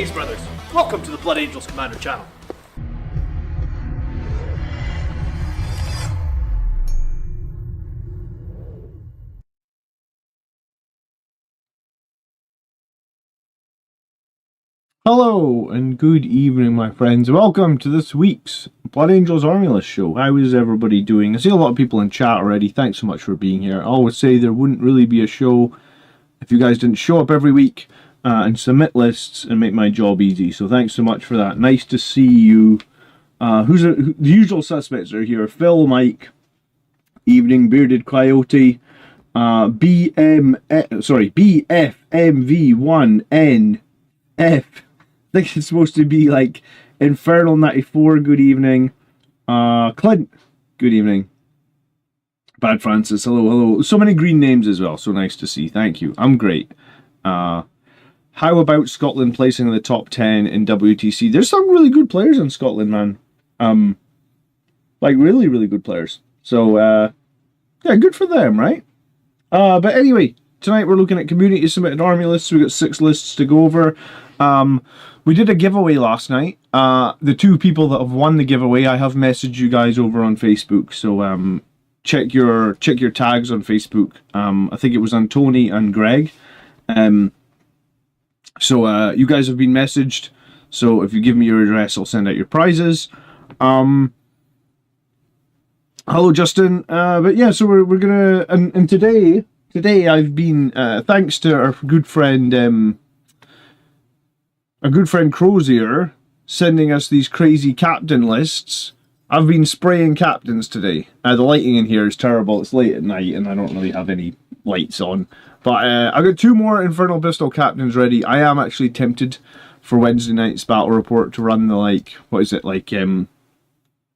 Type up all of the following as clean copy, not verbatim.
Greetings, brothers. Welcome to the Blood Angels Commander channel. Hello and good evening, my friends. Welcome to this week's Blood Angels Army List show. How is everybody doing? I see a lot of people in chat already. Thanks so much for being here. I always say there wouldn't really be a show if you guys didn't show up every week and submit lists and make my job easy. So thanks so much for that. Nice to see you. The usual suspects are here. Phil, Mike, Evening, Bearded Coyote, BFMV1NF. I think it's supposed to be like Infernal 94, good evening. Clint, good evening. Bad Francis, hello, hello. So many green names as well, so nice to see. Thank you. I'm great. How about Scotland placing in the top 10 in WTC? There's some really good players in Scotland, man. Like really, really good players. So, yeah, good for them, right? But anyway, tonight we're looking at community submitted army lists. We've got 6 lists to go over. We did a giveaway last night. The 2 people that have won the giveaway, I have messaged you guys over on Facebook. So check your tags on Facebook. I think it was on Tony and Greg. So you guys have been messaged. So if you give me your address, I'll send out your prizes. Hello, Justin. But yeah, so we're gonna and today I've been thanks to our good friend. Our good friend Crozier sending us these crazy captain lists. I've been spraying captains today. The lighting in here is terrible. It's late at night and I don't really have any lights on. But I've got 2 more Infernal Pistol captains ready. I am actually tempted for Wednesday night's battle report to run the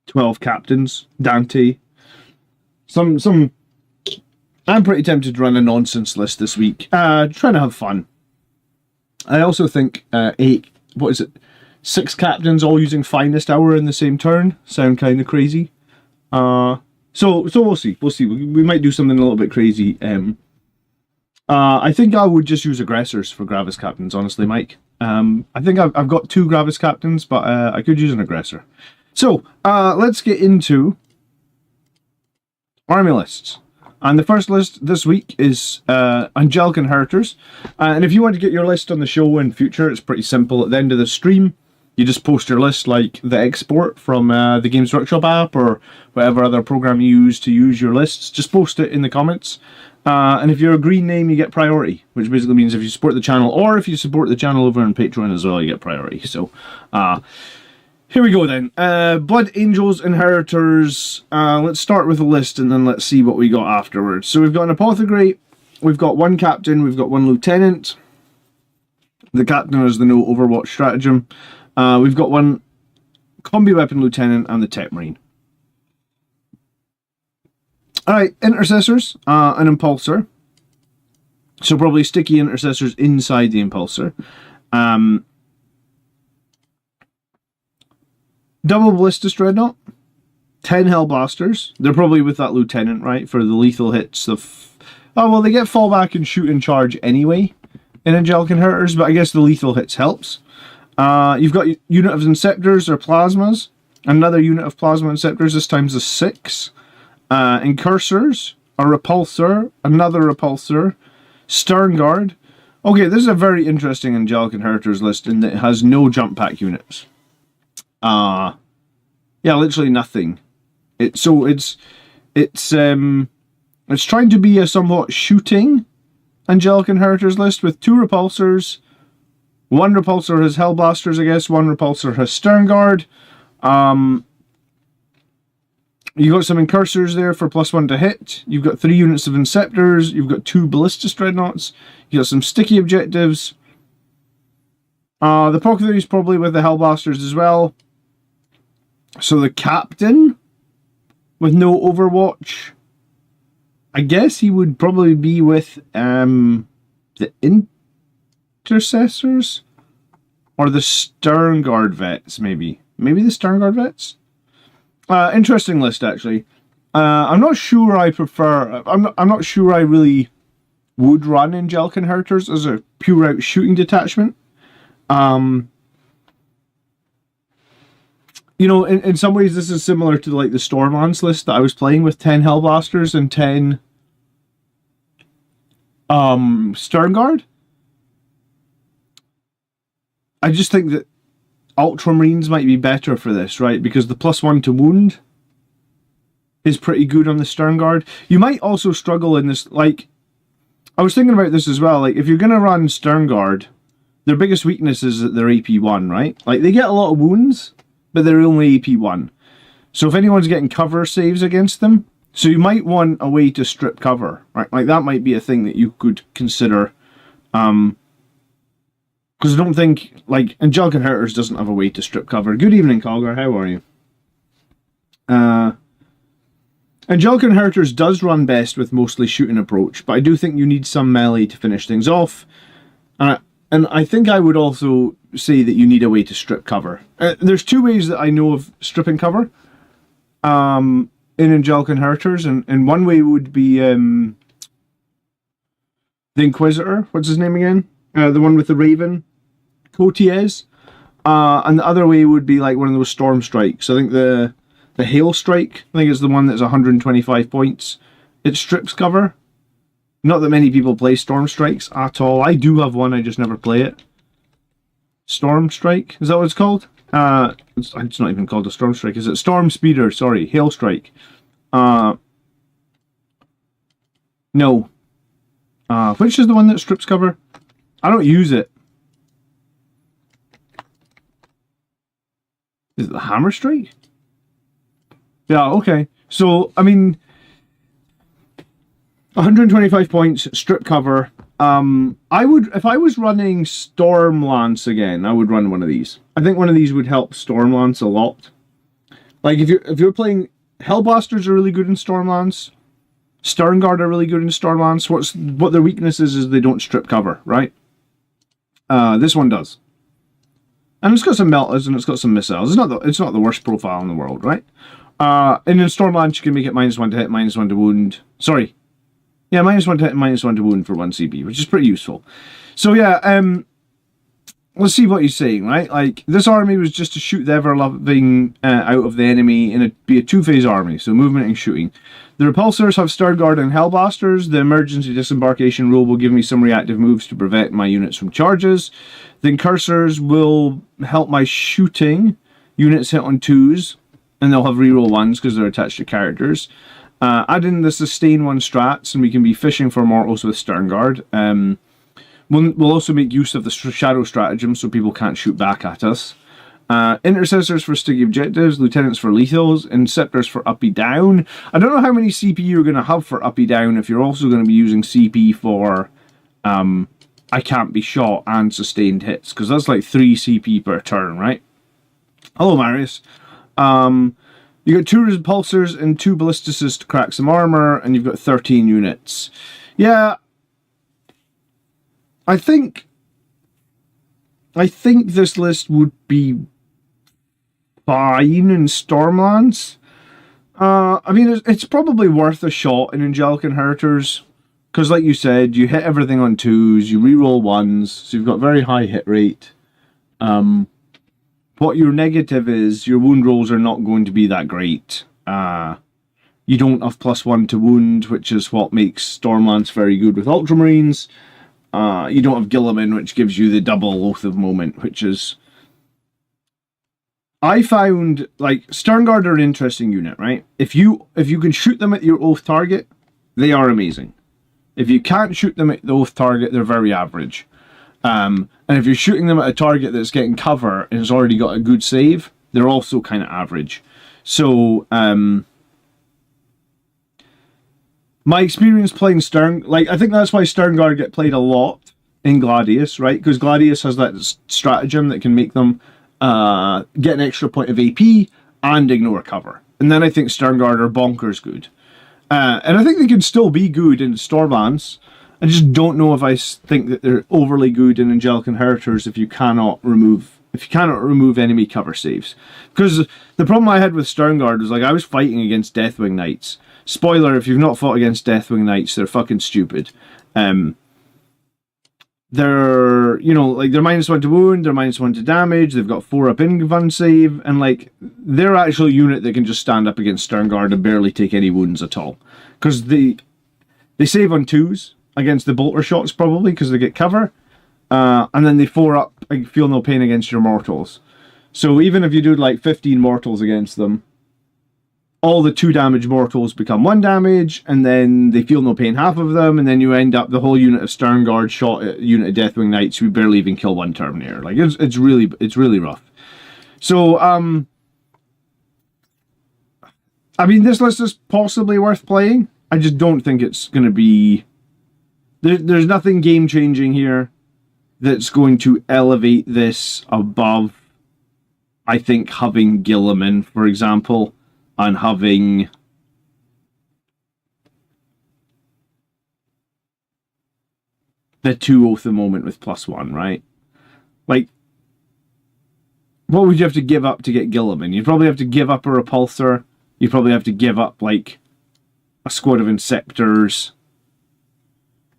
12 captains. Dante. I'm pretty tempted to run a nonsense list this week. Trying to have fun. I also think 6 captains all using Finest Hour in the same turn sound kind of crazy. So we'll see. We'll see. We might do something a little bit crazy. I think I would just use aggressors for Gravis captains, honestly, Mike. I think I've got 2 Gravis captains, but I could use an aggressor. So let's get into army lists. And the first list this week is Angelic Inheritors. And if you want to get your list on the show in future, it's pretty simple. At the end of the stream, you just post your list like the export from the Games Workshop app or whatever other program you use to use your lists. Just post it in the comments. And if you're a green name, you get priority, which basically means if you support the channel or if you support the channel over on Patreon as well, you get priority. So, here we go then. Blood Angels Inheritors. Let's start with a list and then let's see what we got afterwards. So we've got an Apothecary, we've got 1 captain, we've got 1 lieutenant. The captain is the no Overwatch stratagem. We've got 1 combi weapon lieutenant and the tech marine. Alright, intercessors, an impulsor. So probably sticky intercessors inside the impulsor. Double Ballistus Dreadnought, 10 Hellblasters. They're probably with that lieutenant, right, for the lethal hits. Oh, well, they get fallback and shoot in charge anyway in Angelic Inheritors, but I guess the lethal hits helps. You've got unit of Inceptors or Plasmas, another unit of Plasma Inceptors, this time's a 6. Incursors, a Repulsor, another Repulsor, Stern Guard. Okay, this is a very interesting Angelic Inheritors list in that it has no jump pack units. Yeah, literally nothing. It's trying to be a somewhat shooting Angelic Inheritors list with 2 repulsors. 1 repulsor has Hellblasters, I guess. 1 repulsor has Stern Guard. You got some Incursors there for +1 to hit. You've got 3 units of Inceptors. You've got 2 Ballistus Dreadnoughts. You got some sticky objectives. The Apothecary is probably with the Hellblasters as well. So the captain with no Overwatch, I guess he would probably be with the intercessors or the Stern Guard vets, maybe the Stern Guard vets. Interesting list actually. I'm not sure I prefer. I'm not sure I really would run Angelic Inheritors as a pure out shooting detachment. you know, in some ways this is similar to like the Stormlance list that I was playing with 10 Hellblasters and 10 Sternguard. I just think that Ultramarines might be better for this, right? Because the +1 to wound is pretty good on the Sternguard. You might also struggle in this, like, I was thinking about this as well, like, if you're going to run Sternguard, their biggest weakness is that they're AP1, right? Like, they get a lot of wounds, but they're only AP1. So if anyone's getting cover saves against them, so you might want a way to strip cover, right? Like, that might be a thing that you could consider. Because I don't think, like, Angelic Inheritors doesn't have a way to strip cover. Good evening, Colgar, how are you? Angelic Inheritors does run best with mostly shooting approach, but I do think you need some melee to finish things off. And I think I would also say that you need a way to strip cover. There's two ways that I know of stripping cover in Angelic Inheritors, and one way would be the Inquisitor. What's his name again? The one with the Raven. Cotiez. And the other way would be like one of those Storm Strikes. I think the Hail Strike, I think it's the one that's 125 points. It strips cover. Not that many people play Storm Strikes at all. I do have one, I just never play it. Storm Strike? Is that what it's called? It's not even called a Storm Strike, is it? Storm Speeder, sorry. Hail Strike. No. Which is the one that strips cover? I don't use it. Is it the Hammer Strike? Yeah, okay. So, I mean, 125 points, strip cover. I would, if I was running Stormlance again, I would run one of these. I think one of these would help Stormlance a lot. Like, if you're playing, Hellblasters are really good in Stormlance. Sternguard are really good in Stormlance. What their weakness is they don't strip cover, right? This one does. And it's got some meltas and it's got some missiles. It's not the worst profile in the world, right? And in Stormlance you can make it -1 to hit, -1 to wound. Sorry. Yeah, -1 to hit and -1 to wound for 1 CP, which is pretty useful. So yeah, let's see what he's saying, right? Like, this army was just to shoot the ever-loving out of the enemy, and it'd be a two-phase army, so movement and shooting. The repulsors have Sternguard and Hellblasters. The emergency disembarkation rule will give me some reactive moves to prevent my units from charges. The incursors will help my shooting. Units hit on 2s, and they'll have reroll 1s because they're attached to characters. Add in the sustain 1 strats, and we can be fishing for mortals with Sternguard. We'll also make use of the shadow stratagem so people can't shoot back at us. Intercessors for sticky objectives, lieutenants for lethals, inceptors for uppy down. I don't know how many CP you're going to have for uppy down if you're also going to be using CP for I can't be shot and sustained hits, because that's like 3 CP per turn, right? Hello, Marius. You got 2 repulsors and 2 ballisticists to crack some armor, and you've got 13 units. Yeah. I think this list would be fine in Stormlance. I mean, it's probably worth a shot in Angelic Inheritors, because like you said, you hit everything on 2s, you reroll 1s, so you've got very high hit rate. What your negative is, your wound rolls are not going to be that great. You don't have +1 to wound, which is what makes Stormlance very good with Ultramarines. You don't have Gilliman, which gives you the double Oath of Moment, which is... I found, like, Sternguard are an interesting unit, right? If you can shoot them at your Oath target, they are amazing. If you can't shoot them at the Oath target, they're very average. And if you're shooting them at a target that's getting cover and has already got a good save, they're also kind of average. So, my experience playing I think that's why Sternguard get played a lot in Gladius, right? Because Gladius has that stratagem that can make them get an extra point of AP and ignore cover. And then I think Sternguard are bonkers good. And I think they can still be good in Stormlance. I just don't know if I think that they're overly good in Angelic Inheritors if you cannot remove enemy cover saves. Because the problem I had with Sternguard was, like, I was fighting against Deathwing Knights. Spoiler, if you've not fought against Deathwing Knights, they're fucking stupid. they're, you know, like they're -1 to wound, they're -1 to damage, they've got 4 up in save, and like they're actual unit that can just stand up against Sternguard and barely take any wounds at all. Because they save on 2s against the bolter shots probably because they get cover. And then they 4 up and feel no pain against your mortals. So even if you do like 15 mortals against them, all the 2 damage mortals become 1 damage, and then they feel no pain half of them, and then you end up the whole unit of Sternguard shot at a unit of Deathwing Knights who barely even kill 1 Terminator. Like it's really rough. So I mean, this list is possibly worth playing. I just don't think it's going to be. There's nothing game changing here that's going to elevate this above, I think, having Gilliman, for example, and having the 2 Oath of Moment with +1, right? Like, what would you have to give up to get Gilliman? You'd probably have to give up a Repulsor. You'd probably have to give up, like, a squad of Inceptors.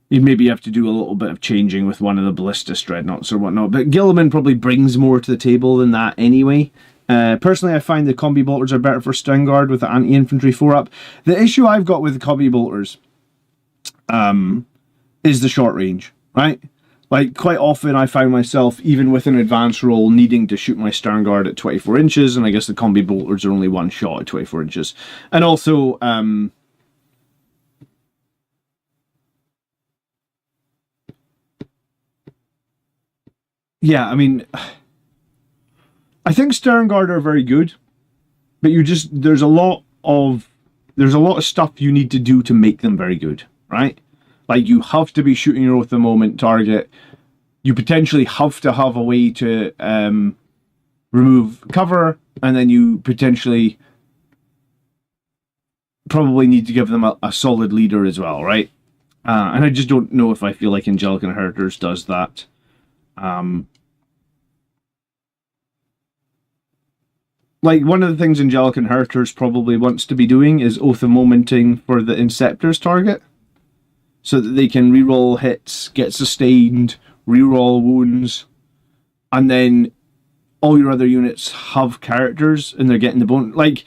You'd maybe have to do a little bit of changing with one of the Ballistus Dreadnoughts or whatnot. But Gilliman probably brings more to the table than that anyway. Personally, I find the Combi Bolters are better for Sternguard with the anti-infantry 4-up. The issue I've got with the Combi Bolters is the short range, right? Like, quite often I find myself, even with an advanced roll, needing to shoot my Sternguard at 24 inches, and I guess the Combi Bolters are only 1 shot at 24 inches. And also, yeah, I mean, I think Sternguard are very good, but there's a lot of stuff you need to do to make them very good, right? Like, you have to be shooting your Oath of Moment target. You potentially have to have a way to remove cover, and then you potentially probably need to give them a solid leader as well, right? And I just don't know if I feel like Angelic Inheritors does that. Like, one of the things Angelic Inheritors probably wants to be doing is Oath of Momenting for the Inceptors target, so that they can reroll hits, get sustained, reroll wounds, and then all your other units have characters and they're getting the bonus. Like,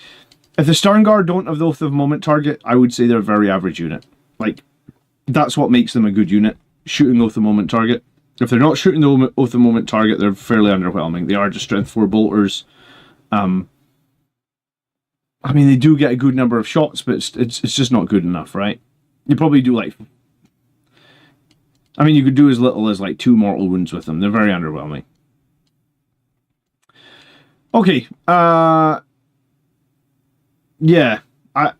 if the Sternguard don't have the Oath of Moment target, I would say they're a very average unit. Like, that's what makes them a good unit, shooting Oath of Moment target. If they're not shooting the Oath of Moment target, they're fairly underwhelming. They are just Strength 4 bolters. I mean, they do get a good number of shots, but it's just not good enough, right? You probably do like, I mean, you could do as little as like 2 mortal wounds with them. They're very underwhelming. Okay, yeah, I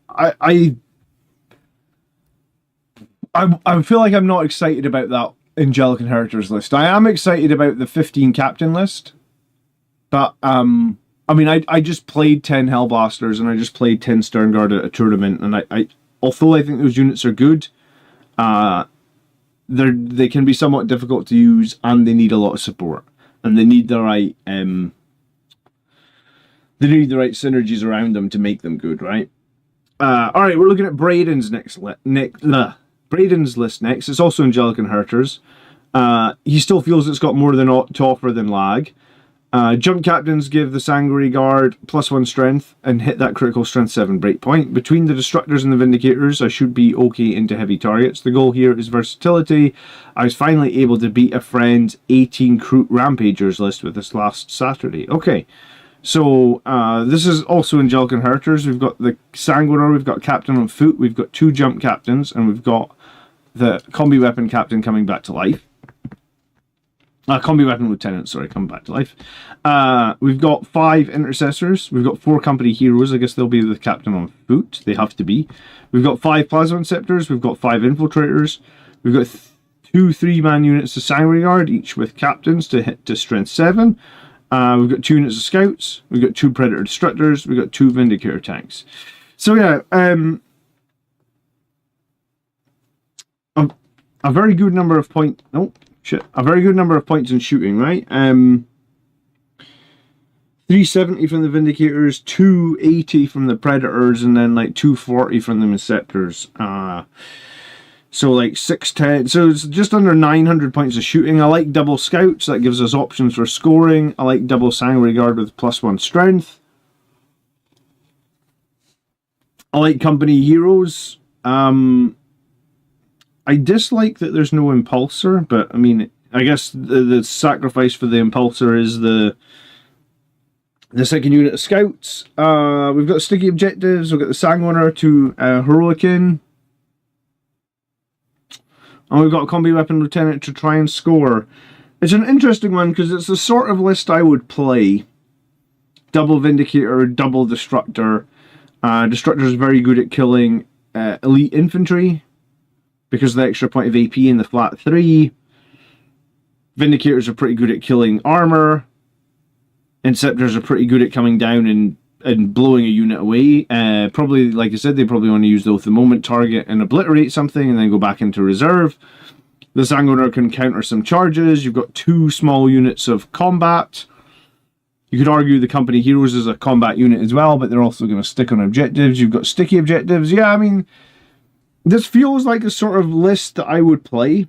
feel like I'm not excited about that Angelic Inheritors list. I am excited about the 15 captain list, but I mean, I just played 10 Hellblasters and I just played 10 Sternguard at a tournament, and I although I think those units are good, they can be somewhat difficult to use, and they need a lot of support, and they need the right synergies around them to make them good, right? All right, we're looking at Braden's Braden's list next. It's also Angelic Inheritors. He still feels it's got more to offer than lag. Jump captains give the Sanguinary Guard +1 strength and hit that critical strength 7 breakpoint. Between the Destructors and the Vindicators, I should be okay into heavy targets. The goal here is versatility. I was finally able to beat a friend's 18 Kroot Rampagers list with this last Saturday. Okay, so this is also Angelic Inheritors. We've got the Sanguinar, we've got Captain on Foot, we've got 2 Jump Captains, and we've got the Combi Weapon Captain coming back to life. Combi Weapon Lieutenant, sorry, coming back to life. We've got 5 Intercessors. We've got 4 Company Heroes. I guess they'll be the Captain on Foot. They have to be. We've got 5 Plasma Inceptors. We've got 5 Infiltrators. We've got 2 3-man units of Sanguinary Guard, each with Captains to hit to Strength 7. We've got 2 units of Scouts. We've got 2 Predator Destructors. We've got 2 Vindicator Tanks. So yeah, a very good number of points. A very good number of points in shooting, right? 370 from the Vindicators, 280 from the Predators, and then like 240 from the Inceptors. So like 610, so it's just under 900 points of shooting. I like double scouts, that gives us options for scoring. I like double sanguinary guard with +1 strength. I like company heroes. I dislike that there's no impulsor, but I mean, I guess the sacrifice for the impulsor is the second unit of scouts. We've got sticky objectives. We've got the sanguiner to heroicin. And we've got a combi weapon lieutenant to try and score. It's an interesting one because it's the sort of list I would play. Double Vindicator, double Destructor. Destructor is very good at killing elite infantry because of the extra point of AP in the flat 3. Vindicators are pretty good at killing armor. Inceptors are pretty good at coming down and blowing a unit away. Probably, like I said, they probably want to use the Oath of the Moment target and obliterate something and then go back into reserve. The Sanguiner can counter some charges. You've got 2 small units of combat. You could argue the company heroes is a combat unit as well, but they're also going to stick on objectives. You've got sticky objectives. Yeah, I mean, this feels like a sort of list that I would play.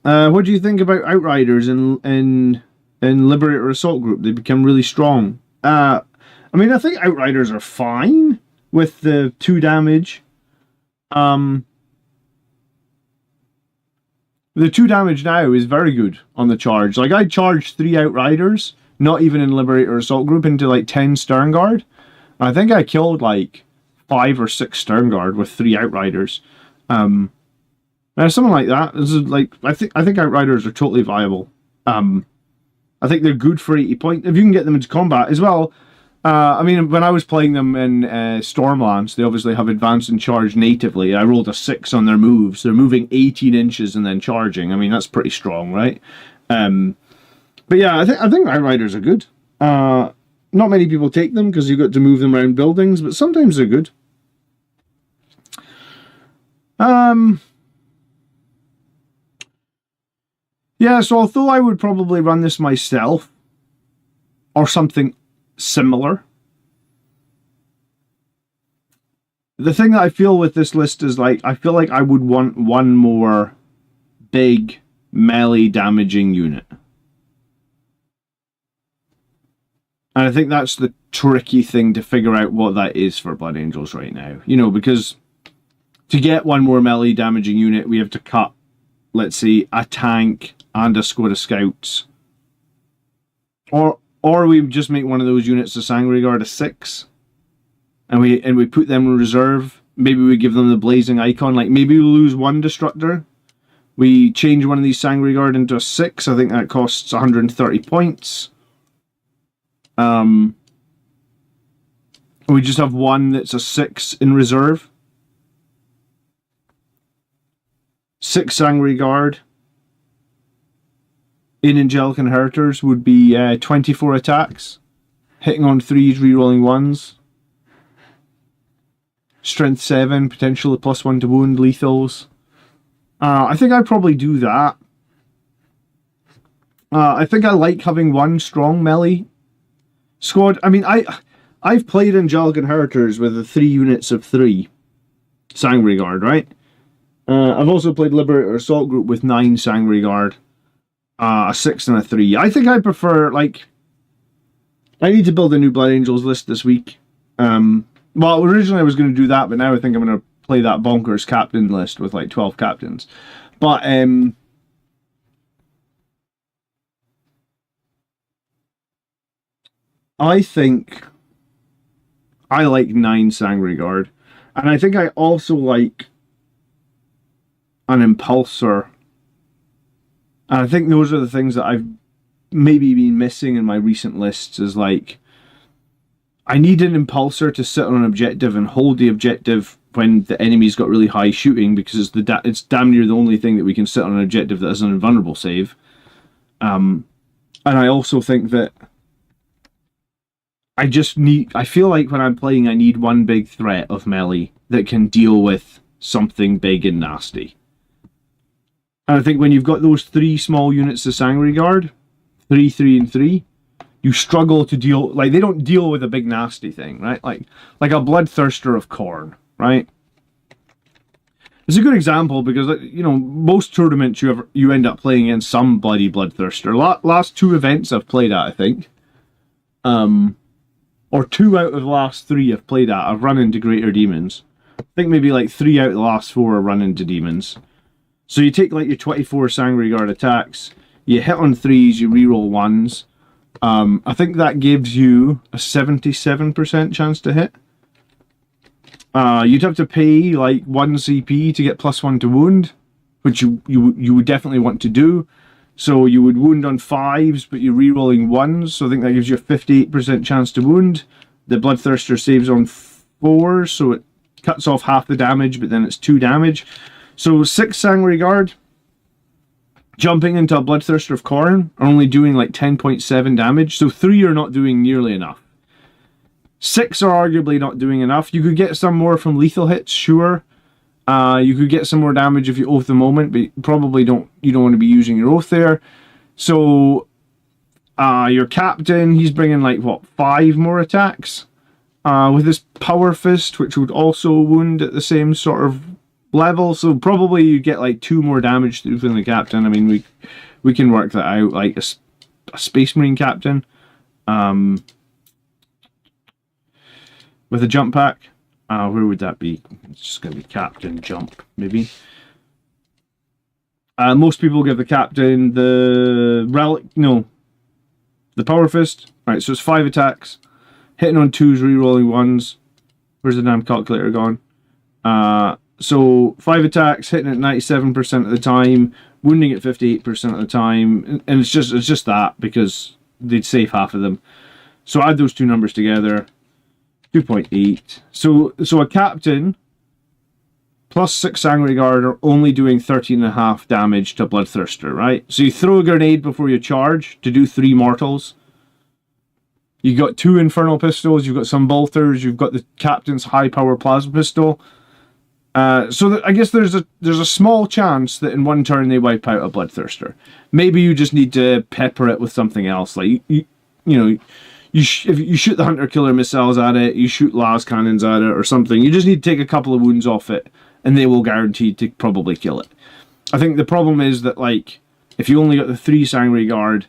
What do you think about Outriders in Liberator Assault Group? They become really strong. I mean, I think Outriders are fine with the 2 damage. The 2 damage now is very good on the charge. Like, I charged 3 Outriders, not even in Liberator Assault Group, into like 10 Sternguard. I think I killed like 5 or 6 Sternguard with 3 Outriders. Something like that. This is like, I think Outriders are totally viable. I think they're good for 80 points. If you can get them into combat as well. I mean, when I was playing them in Stormlands, they obviously have advance and charge natively. I rolled a 6 on their moves. They're moving 18 inches and then charging. I mean, that's pretty strong, right? But yeah, I think Outriders are good. Not many people take them because you've got to move them around buildings, but sometimes they're good. Yeah, so although I would probably run this myself, or something similar, the thing that I feel with this list is, like, I feel like I would want one more big melee damaging unit. And I think that's the tricky thing to figure out what that is for Blood Angels right now. You know, because to get one more melee damaging unit, we have to cut, let's say, a tank and a squad of scouts. Or we just make one of those units a Sanguinary Guard of 6. And we put them in reserve. Maybe we give them the blazing icon. Like, maybe we lose 1 Destructor. We change one of these Sanguinary Guard into a 6. I think that costs 130 points. We just have one that's a 6 in reserve. 6 Sanguinary Guard in Angelic Inheritors would be 24 attacks. Hitting on 3s, rerolling 1s. Strength 7, potentially +1 to wound, lethals. I think I'd probably do that. I think I like having 1 strong melee squad. I mean, I've played Angelic Inheritors with the 3 units of 3 Sanguinary Guard, right? I've also played Liberator Assault Group with 9 Sanguinary Guard. A 6 and a 3. I think I prefer, like, I need to build a new Blood Angels list this week. Well, originally I was going to do that, but now I think I'm going to play that bonkers captain list with like 12 captains. But I think I like 9 Sanguinary Guard. And I think I also like an Impulsor. And I think those are the things that I've maybe been missing in my recent lists, is like, I need an Impulsor to sit on an objective and hold the objective when the enemy's got really high shooting, because it's damn near the only thing that we can sit on an objective that has an invulnerable save. And I also think that I feel like when I'm playing, I need one big threat of melee that can deal with something big and nasty. And I think when you've got those 3 small units of Sanguinary Guard, 3, 3, and 3, you struggle to deal, like, they don't deal with a big nasty thing, right? Like a Bloodthirster of Khorne, right? It's a good example because, you know, most tournaments you end up playing in some bloody Bloodthirster. Last 2 events I've played at, I think. Or 2 out of the last 3 I've played at, I've run into Greater Demons. I think maybe like 3 out of the last 4 have run into Demons. So you take like your 24 Sangre Guard attacks, you hit on 3s, you reroll 1s. I think that gives you a 77% chance to hit. You'd have to pay like 1 CP to get +1 to wound, which you would definitely want to do. So you would wound on 5s, but you're rerolling 1s, so I think that gives you a 58% chance to wound. The Bloodthirster saves on 4s, so it cuts off half the damage, but then it's 2 damage. So 6 Sangre Guard, jumping into a Bloodthirster of Khorne, are only doing like 10.7 damage, so 3 are not doing nearly enough. 6 are arguably not doing enough. You could get some more from lethal hits, sure. You could get some more damage if you oath the moment, but you probably don't want to be using your oath there. So your captain, he's bringing like what, 5 more attacks with his power fist, which would also wound at the same sort of level. So probably you get like 2 more damage from the captain. I mean, we can work that out, like a Space Marine captain with a jump pack. Where would that be? It's just going to be captain jump, maybe. Most people give the captain the relic, no, the power fist. Right, so it's 5 attacks, hitting on 2s, rerolling 1s. Where's the damn calculator gone? So 5 attacks, hitting at 97% of the time, wounding at 58% of the time, and it's just that because they'd save half of them. So add those 2 numbers together. 2.8. So a captain plus 6 Sangre Guard are only doing 13.5 damage to Bloodthirster, right? So you throw a grenade before you charge to do 3 mortals. You got 2 Infernal Pistols, you've got some bolters, you've got the captain's high power plasma pistol. So I guess there's a small chance that in one turn they wipe out a Bloodthirster. Maybe you just need to pepper it with something else, like you know. If you shoot the Hunter Killer missiles at it, you shoot las cannons at it or something, you just need to take a couple of wounds off it and they will guarantee to probably kill it. I think the problem is that, like, if you only got the 3 Sangre Guard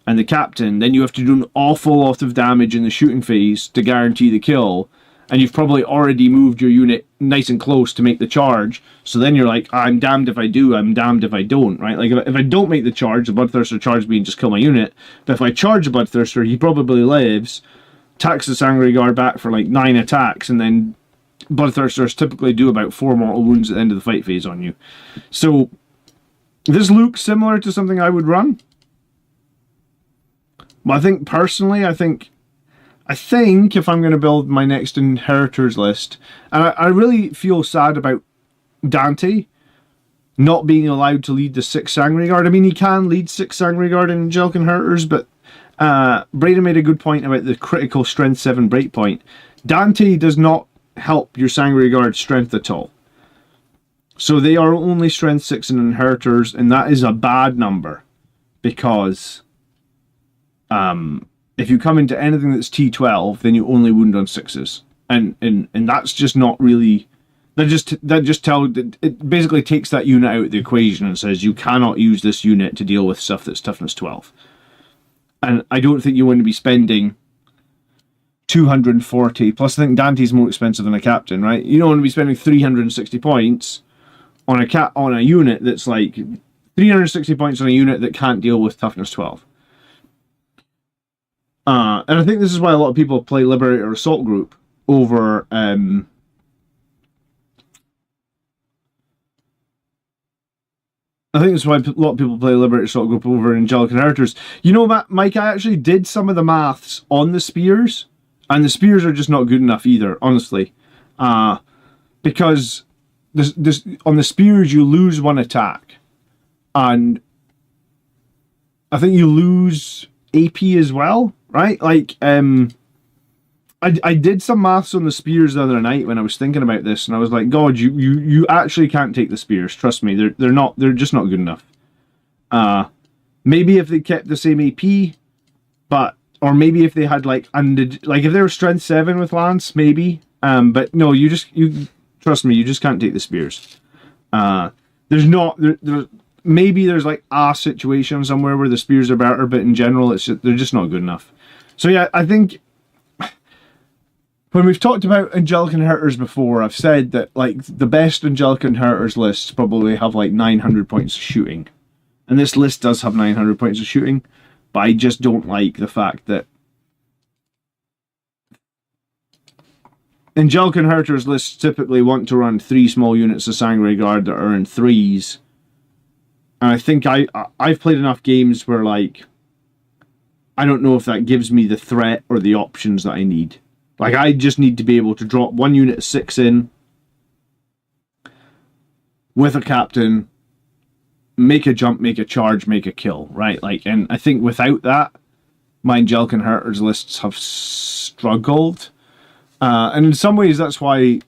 and the captain, then you have to do an awful lot of damage in the shooting phase to guarantee the kill, and you've probably already moved your unit nice and close to make the charge, so then you're like, I'm damned if I do, I'm damned if I don't, right? Like, if I don't make the charge, the Bloodthirster charges me and just kill my unit, but if I charge the Bloodthirster, he probably lives, attacks the Sangre Guard back for like 9 attacks, and then Bloodthirsters typically do about 4 mortal wounds at the end of the fight phase on you. So, this looks similar to something I would run. But I think, personally, I think if I'm going to build my next Inheritors list, and I really feel sad about Dante not being allowed to lead the 6 Sangre Guard. I mean, he can lead 6 Sangre Guard in Angelic Inheritors, but Braden made a good point about the critical Strength 7 breakpoint. Dante does not help your Sangre Guard strength at all. So they are only Strength 6 in Inheritors, and that is a bad number, because if you come into anything that's T12, then you only wound on 6s, and that's just not really. It basically takes that unit out of the equation and says you cannot use this unit to deal with stuff that's toughness 12. And I don't think you want to be spending 240. Plus, I think Dante's more expensive than a captain, right? You don't want to be spending 360 points on a unit that's like 360 points on a unit that can't deal with toughness 12. And I think this is why a lot of people play Liberator Assault Group over I think that's why a lot of people play Liberator Assault Group over Angelic Inheritors. You know, Mike, I actually did some of the maths on the spears, and the spears are just not good enough either, honestly. Because on the spears you lose 1 attack, and I think you lose AP as well, right? Like, I did some maths on the spears the other night when I was thinking about this, and I was like, God, you actually can't take the spears. Trust me, they're just not good enough. Maybe if they kept the same AP, or maybe if they had like if they were Strength 7 with Lance, maybe. But no, you trust me, you just can't take the spears. There's not maybe there's like a situation somewhere where the spears are better, but in general they're just not good enough. So yeah, I think when we've talked about Angelic Inheritors before, I've said that like the best Angelic Inheritors lists probably have like 900 points of shooting. And this list does have 900 points of shooting, but I just don't like the fact that Angelic Inheritors lists typically want to run 3 small units of Sanguinary Guard that are in 3s. And I think I've played enough games where, like, I don't know if that gives me the threat or the options that I need. Like, I just need to be able to drop 1 unit of 6 in with a captain, make a jump, make a charge, make a kill, right? Like, and I think without that, my Angelic Inheritors lists have struggled. And in some ways, that's why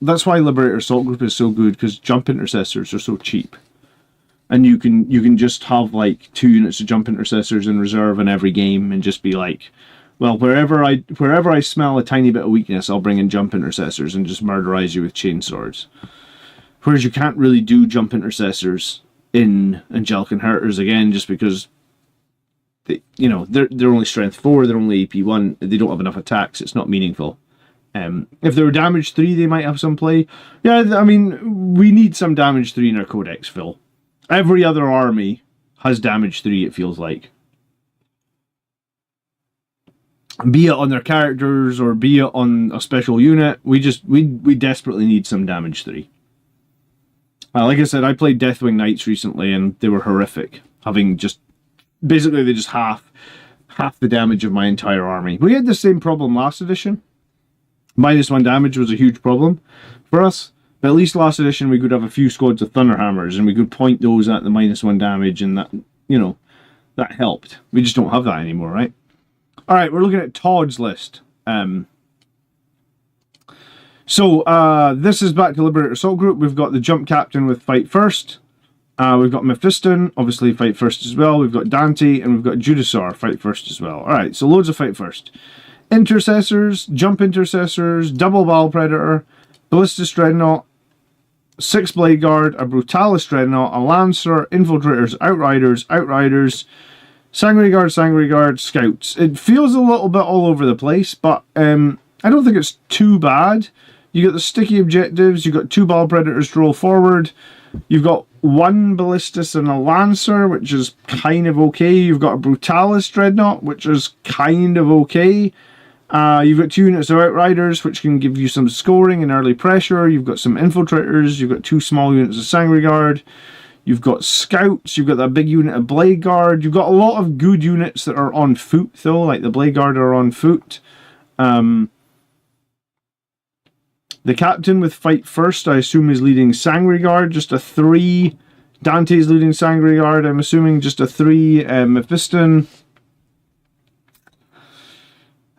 Liberator Assault Group is so good, because jump intercessors are so cheap, and you can just have like 2 units of jump intercessors in reserve in every game, and just be like, well, wherever I smell a tiny bit of weakness, I'll bring in jump intercessors and just murderize you with chainswords. Whereas you can't really do jump intercessors in Angelic Inheritors again, just because they're only strength 4, they're only AP 1, they don't have enough attacks. It's not meaningful. If they were damage 3, they might have some play. Yeah, I mean, we need some damage 3 in our codex, Phil. Every other army has damage 3, it feels like. Be it on their characters or be it on a special unit, we desperately need some damage 3. Like I said, I played Deathwing Knights recently and they were horrific. Having just, basically they just half the damage of my entire army. We had the same problem last edition. -1 damage was a huge problem for us. But at least last edition we could have a few squads of Thunderhammers and we could point those at the -1 damage, and that, that helped. We just don't have that anymore, right? Alright, we're looking at Todd's list. This is back to Liberator Assault Group. We've got the Jump Captain with Fight First. We've got Mephiston, obviously Fight First as well. We've got Dante, and we've got Judasar, Fight First as well. Alright, so loads of Fight First. Intercessors, Jump Intercessors, Double Battle Predator, Ballistus Dreadnought, 6 Blade Guard, a Brutalis Dreadnought, a Lancer, Infiltrators, Outriders, Sanguinary Guard, Scouts. It feels a little bit all over the place, but I don't think it's too bad. You got the sticky objectives, you've got 2 Battle Predators to roll forward, you've got 1 Ballistus and a Lancer, which is kind of okay. You've got a Brutalis Dreadnought, which is kind of okay. You've got 2 units of Outriders, which can give you some scoring and early pressure. You've got some Infiltrators. You've got 2 small units of Sanguinary Guard. You've got Scouts. You've got that big unit of Blade Guard. You've got a lot of good units that are on foot, though, like the Blade Guard are on foot. The Captain with Fight First, I assume, is leading Sanguinary Guard, just a 3. Dante's leading Sanguinary Guard, I'm assuming, just a 3. Mephiston.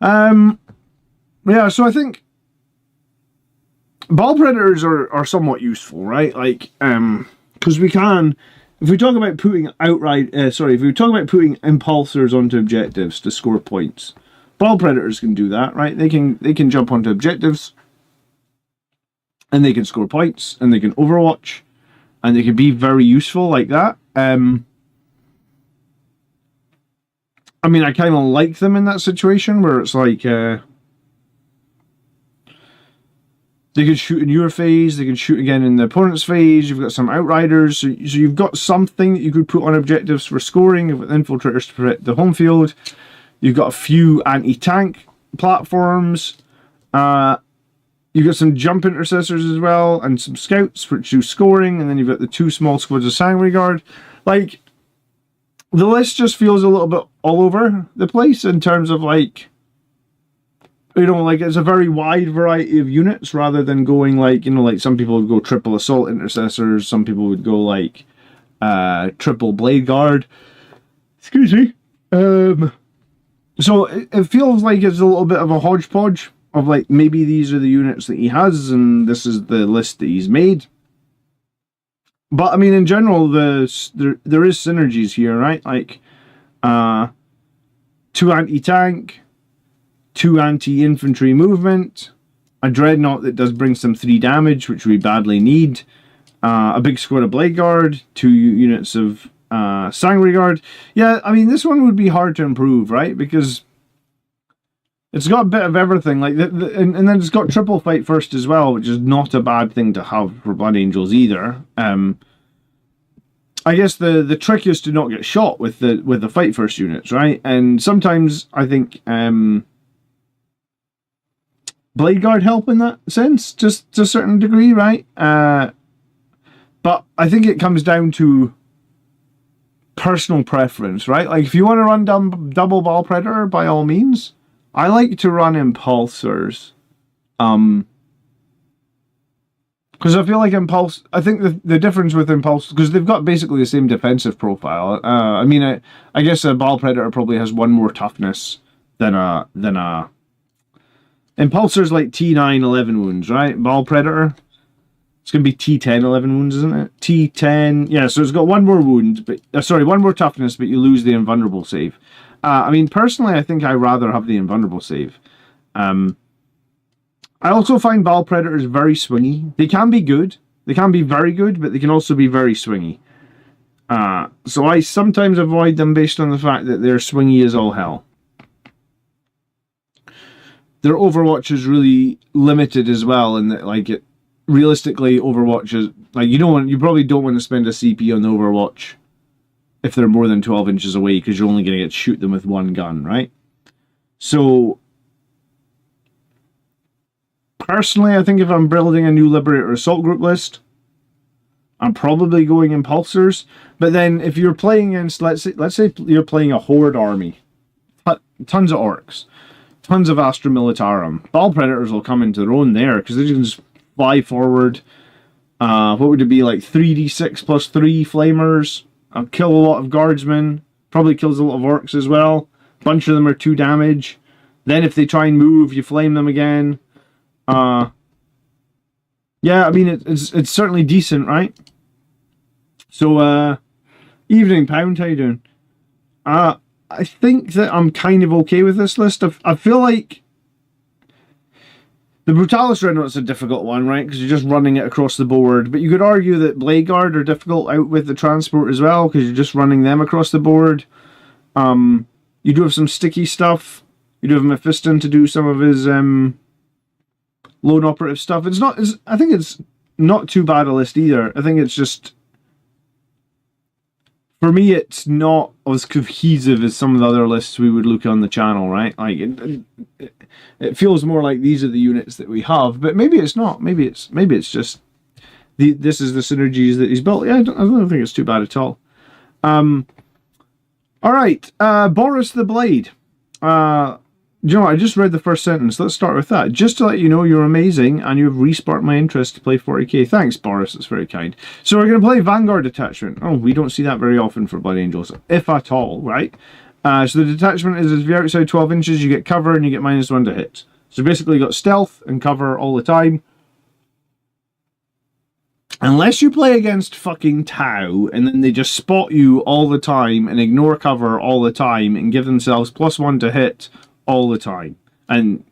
Yeah, so I think Ball Predators are somewhat useful, right? Like, because we can, if we talk about putting if we talk about putting impulsors onto objectives to score points, Ball Predators can do that, right? They can jump onto objectives, and they can score points, and they can overwatch, and they can be very useful like that. I mean, I kind of like them in that situation where it's like they can shoot in your phase, they can shoot again in the opponent's phase. You've got some Outriders, so you've got something that you could put on objectives for scoring. You've got Infiltrators to protect the home field. You've got a few anti-tank platforms. You've got some Jump Intercessors as well, and some Scouts which do scoring, and then you've got the 2 small squads of Sanguinary Guard. Like, the list just feels a little bit all over the place in terms of, like, like, it's a very wide variety of units rather than going, like, like some people would go triple Assault Intercessors, some people would go, like, triple Blade Guard. Excuse me. So it feels like it's a little bit of a hodgepodge of, like, maybe these are the units that he has and this is the list that he's made. But, I mean, in general, there is synergies here, right? Like, 2 anti-tank, 2 anti-infantry movement, a Dreadnought that does bring some 3 damage, which we badly need, a big squad of Blade Guard, 2 units of Sanguinary Guard. Yeah, I mean, this one would be hard to improve, right? Because it's got a bit of everything, like and then it's got triple fight first as well, which is not a bad thing to have for Blood Angels either. I guess the trick is to not get shot with the fight first units, right? And sometimes I think Blade Guard help in that sense, just to a certain degree, right? But I think it comes down to personal preference, right? Like if you want to run double Ball Predator, by all means. I like to run Impulsors. Because I feel like I think the difference with Impulse, because they've got basically the same defensive profile. I mean, I guess a Ball Predator probably has one more toughness than a Impulsor's like T9 11 wounds, right? Ball Predator, it's going to be T10 11 wounds, isn't it? T10, yeah, so it's got one more wound, but one more toughness, but you lose the invulnerable save. I mean, personally, I think I'd rather have the invulnerable save. I also find Ball Predators very swingy. They can be good. They can be very good, but they can also be very swingy. So I sometimes avoid them based on the fact that they're swingy as all hell. Their Overwatch is really limited as well, in that, like, realistically, Overwatch is like you probably don't want to spend a CP on the Overwatch if they're more than 12 inches away, because you're only going to get shoot them with one gun, right? So personally, I think if I'm building a new Liberator Assault Group list, I'm probably going Impulsors. But then if you're playing against, let's say you're playing a Horde army, tons of Orcs, tons of Astra Militarum, Ball Predators will come into their own there, because they can just fly forward. What would it be, like 3d6 plus 3 Flamers, kill a lot of Guardsmen, probably kills a lot of Orcs as well. A bunch of them are 2 damage. Then if they try and move, you flame them again. Yeah, I mean, it's certainly decent, right? So, evening, Pound, how you doing? I think that I'm kind of okay with this list. I feel like the Brutalis Dreadnought's a difficult one, right? Because you're just running it across the board. But you could argue that Blade Guard are difficult out with the transport as well, because you're just running them across the board. You do have some sticky stuff. You do have Mephiston to do some of his lone operative stuff. I think it's not too bad a list either. I think it's just, for me, it's not as cohesive as some of the other lists we would look on the channel, right? Like it feels more like these are the units that we have, but maybe it's not. Maybe it's just this is the synergies that he's built. Yeah, I don't think it's too bad at all. All right, Boris the Blade. You know what? I just read the first sentence. Let's start with that. Just to let you know, you're amazing, and you've re-sparked my interest to play 40k. Thanks, Boris. That's very kind. So we're going to play Vanguard Detachment. Oh, we don't see that very often for Blood Angels, if at all, right? So the detachment is, if you're outside 12 inches, you get cover, and you get -1 to hit. So basically you got stealth and cover all the time. Unless you play against fucking Tau, and then they just spot you all the time, and ignore cover all the time, and give themselves +1 to hit all the time. And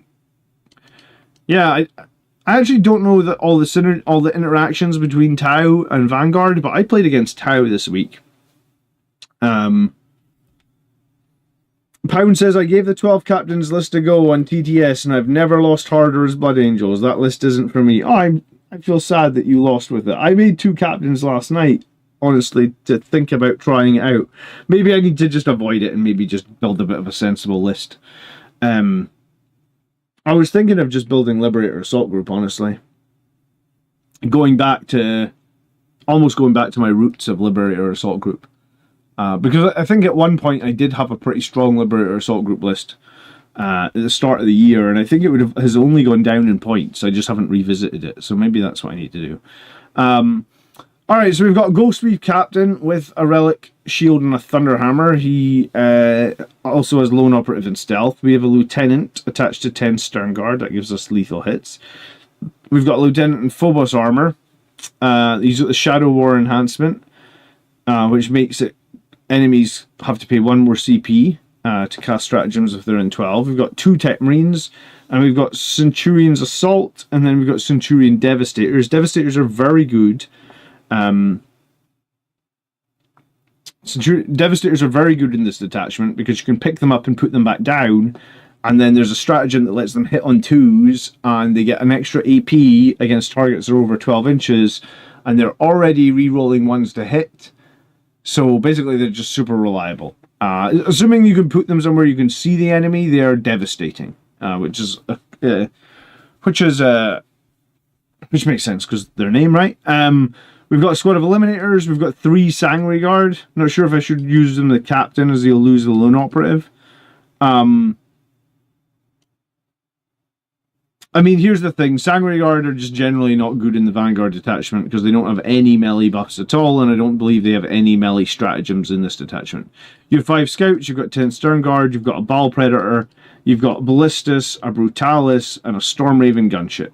yeah, I actually don't know that all the interactions between Tau and Vanguard, but I played against Tau this week. Pound says, I gave the 12 captains list a go on TTS, and I've never lost harder as Blood Angels. That list isn't for me. Oh, I feel sad that you lost with it. I made 2 captains last night, honestly, to think about trying it out. Maybe I need to just avoid it and maybe just build a bit of a sensible list. I was thinking of just building Liberator Assault Group, honestly. Almost going back to my roots of Liberator Assault Group. Because I think at one point I did have a pretty strong Liberator Assault Group list at the start of the year, and I think it has only gone down in points. I just haven't revisited it, so maybe that's what I need to do. Alright, so we've got a Ghostweave Captain with a Relic Shield and a Thunderhammer. He also has Lone Operative and Stealth. We have a Lieutenant attached to 10 Stern Guard. That gives us lethal hits. We've got a Lieutenant in Phobos Armor. He's got the Shadow War Enhancement, which makes it enemies have to pay 1 more CP to cast stratagems if they're in 12. We've got 2 Tech Marines, and we've got Centurion's Assault, and then we've got Centurion Devastators. Devastators are very good Devastators are very good in this detachment because you can pick them up and put them back down, and then there's a stratagem that lets them hit on 2s, and they get an extra AP against targets that are over 12 inches, and they're already re-rolling 1s to hit. So basically, they're just super reliable. Assuming you can put them somewhere you can see the enemy, they are devastating, which makes sense because their name, right? We've got a squad of Eliminators. We've got 3 Sangre Guard. Not sure if I should use them the captain, as he'll lose the lone operative. I mean, here's the thing. Sangre Guard are just generally not good in the Vanguard detachment because they don't have any melee buffs at all, and I don't believe they have any melee stratagems in this detachment. You have 5 Scouts, you've got 10 Stern Guard, you've got a Ball Predator, you've got a Ballistus, a Brutalis, and a Storm Raven gunship.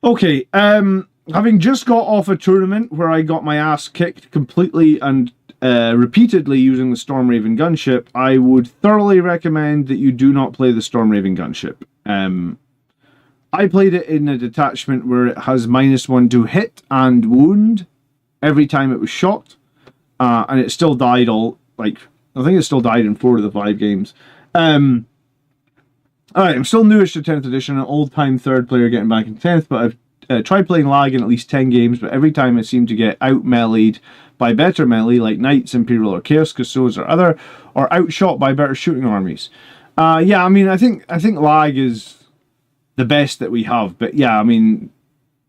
Okay, having just got off a tournament where I got my ass kicked completely and repeatedly using the Storm Raven gunship, I would thoroughly recommend that you do not play the Storm Raven gunship. I played it in a detachment where it has -1 to hit and wound every time it was shot, and it still died I think it still died in 4 of the 5 games. Alright, I'm still newish to 10th edition, an old-time 3rd player getting back in 10th, but I've tried playing lag in at least 10 games, but every time I seem to get out-meleeed by better melee, like Knights, Imperial, or Chaos Custodians or other, or outshot by better shooting armies. Yeah, I mean, I think lag is the best that we have, but yeah, I mean,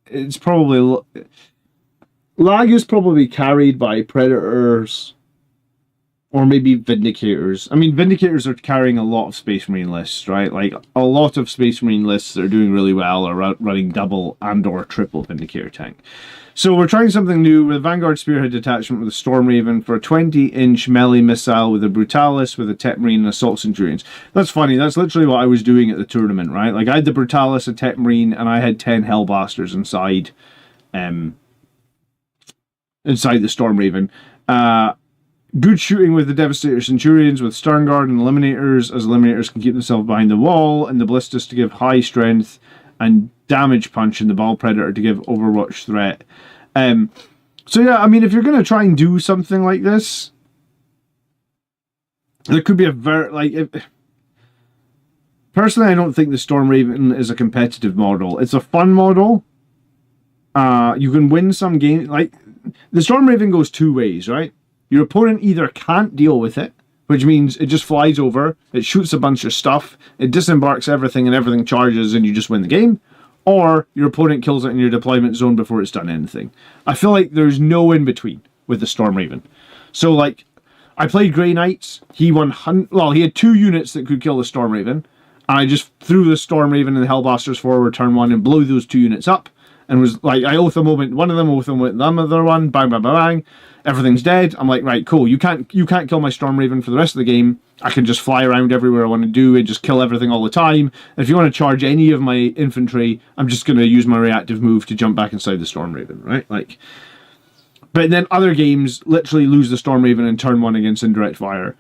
it's probably... Lag is probably carried by Predators or maybe Vindicators. I mean, Vindicators are carrying a lot of Space Marine lists, right? Like, a lot of Space Marine lists that are doing really well are running double and or triple Vindicator tank. So we're trying something new with a Vanguard Spearhead detachment with a Storm Raven for a 20-inch melee missile with a Brutalis, with a Tet Marine, and Assault Centurions. That's funny, that's literally what I was doing at the tournament, right? Like, I had the Brutalis, a Tet Marine, and I had 10 Hellblasters inside the Storm Raven. Good shooting with the Devastator Centurions, with Stern Guard and Eliminators, as Eliminators can keep themselves behind the wall, and the Ballistus to give high strength and damage punch, and the Ball Predator to give Overwatch threat. So yeah, I mean, if you're going to try and do something like this, there could be a very, personally, I don't think the Storm Raven is a competitive model. It's a fun model. You can win some games. Like, the Storm Raven goes 2 ways, right? Your opponent either can't deal with it, which means it just flies over, it shoots a bunch of stuff, it disembarks everything and everything charges and you just win the game, or your opponent kills it in your deployment zone before it's done anything. I feel like there's no in between with the Storm Raven. So, like, I played Grey Knights, he had 2 units that could kill the Storm Raven, and I just threw the Storm Raven and the Hellblasters forward turn 1 and blew those 2 units up, and was like, I oath a moment, one of them, oath a moment, the other one, bang, bang, bang, bang. Everything's dead. I'm like, right, cool. You can't kill my Storm Raven for the rest of the game. I can just fly around everywhere I want to do and just kill everything all the time. And if you want to charge any of my infantry, I'm just going to use my reactive move to jump back inside the Storm Raven, right? Like, but then other games literally lose the Storm Raven in turn 1 against indirect fire.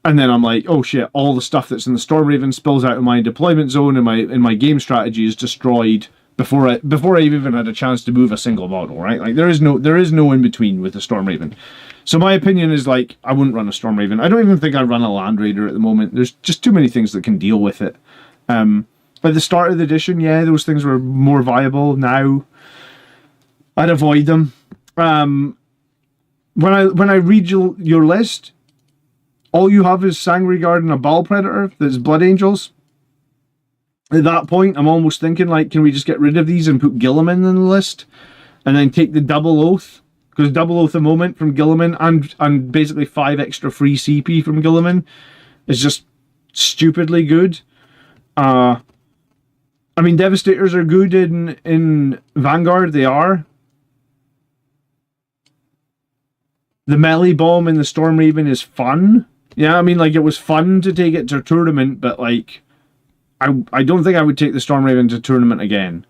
And then I'm like, oh shit, all the stuff that's in the Storm Raven spills out of my deployment zone, and my game strategy is destroyed before I've even had a chance to move a single model, right? Like, there is no in between with the Storm Raven. So my opinion is, like, I wouldn't run a Storm Raven. I don't even think I'd run a Land Raider at the moment. There's just too many things that can deal with it. At the start of the edition, yeah, those things were more viable. Now, I'd avoid them. When I read your list, all you have is Sangre Guard and a Ball Predator that's Blood Angels. At that point, I'm almost thinking, like, can we just get rid of these and put Guilliman in the list? And then take the Double Oath? Because Double Oath a moment from Guilliman and basically 5 extra free CP from Guilliman is just stupidly good. I mean, Devastators are good in Vanguard, they are. The melee bomb in the Storm Raven is fun. Yeah, I mean, like, it was fun to take it to a tournament, but, like, I don't think I would take the Storm Raven to tournament again.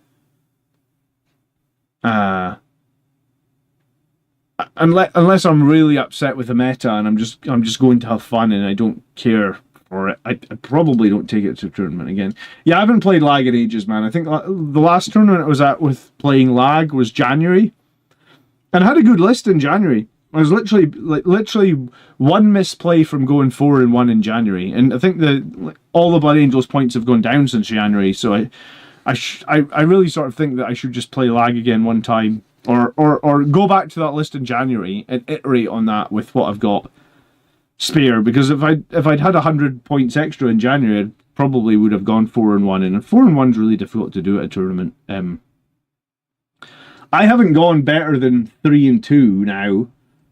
Unless I'm really upset with the meta and I'm just going to have fun and I don't care for it. I probably don't take it to tournament again. Yeah, I haven't played lag in ages, man. I think the last tournament I was at with playing lag was January. And I had a good list in January. I was literally one misplay from going 4-1 in January, and I think all the Blood Angels points have gone down since January. So I really sort of think that I should just play lag again one time, or go back to that list in January and iterate on that with what I've got spare. Because if I'd had 100 points extra in January, I probably would have gone 4-1, and 4-1's really difficult to do at a tournament. I haven't gone better than 3-2 now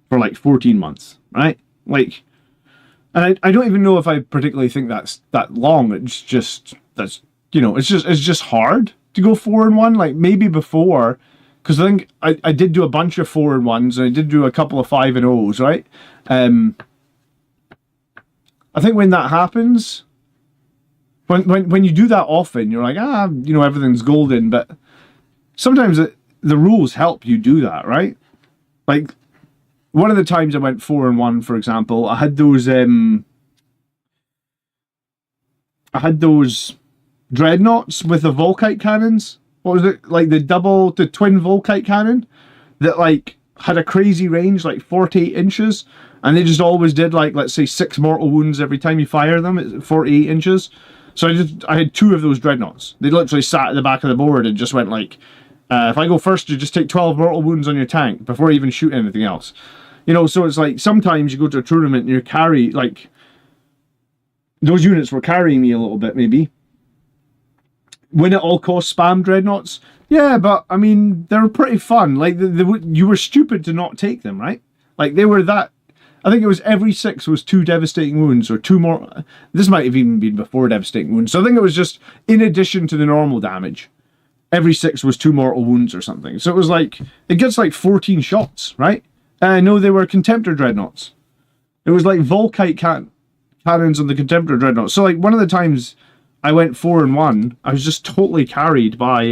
for like 14 months, right? Like, and I don't even know if I particularly think that's that long. It's just it's just hard to go 4-1. Like maybe before, because I think I did do a bunch of 4-1s and I did do a couple of 5-0s, right? I think when that happens, when you do that often, you're like, everything's golden. But sometimes the rules help you do that, right? Like, one of the times I went 4-1, for example, I had those dreadnoughts with the Volkite cannons. What was it? Like the twin Volkite cannon that like had a crazy range, like 48 inches, and they just always did like, let's say, 6 mortal wounds every time you fire them at 48 inches. So I had 2 of those dreadnoughts. They literally sat at the back of the board and just went like, if I go first, you just take 12 mortal wounds on your tank before you even shoot anything else. So it's like sometimes you go to a tournament and you carry, like, those units were carrying me a little bit, maybe. Win at all costs spam dreadnoughts. Yeah, but, I mean, they were pretty fun. Like, you were stupid to not take them, right? Like, they were that... I think it was every 6 was 2 devastating wounds, or 2 more... This might have even been before devastating wounds. So I think it was just in addition to the normal damage. Every 6 was 2 mortal wounds or something. So it was like... It gets like 14 shots, right? No, they were Contemptor dreadnoughts. It was like Volkite cannons on the Contemptor dreadnoughts. So like one of the times I went 4-1, I was just totally carried by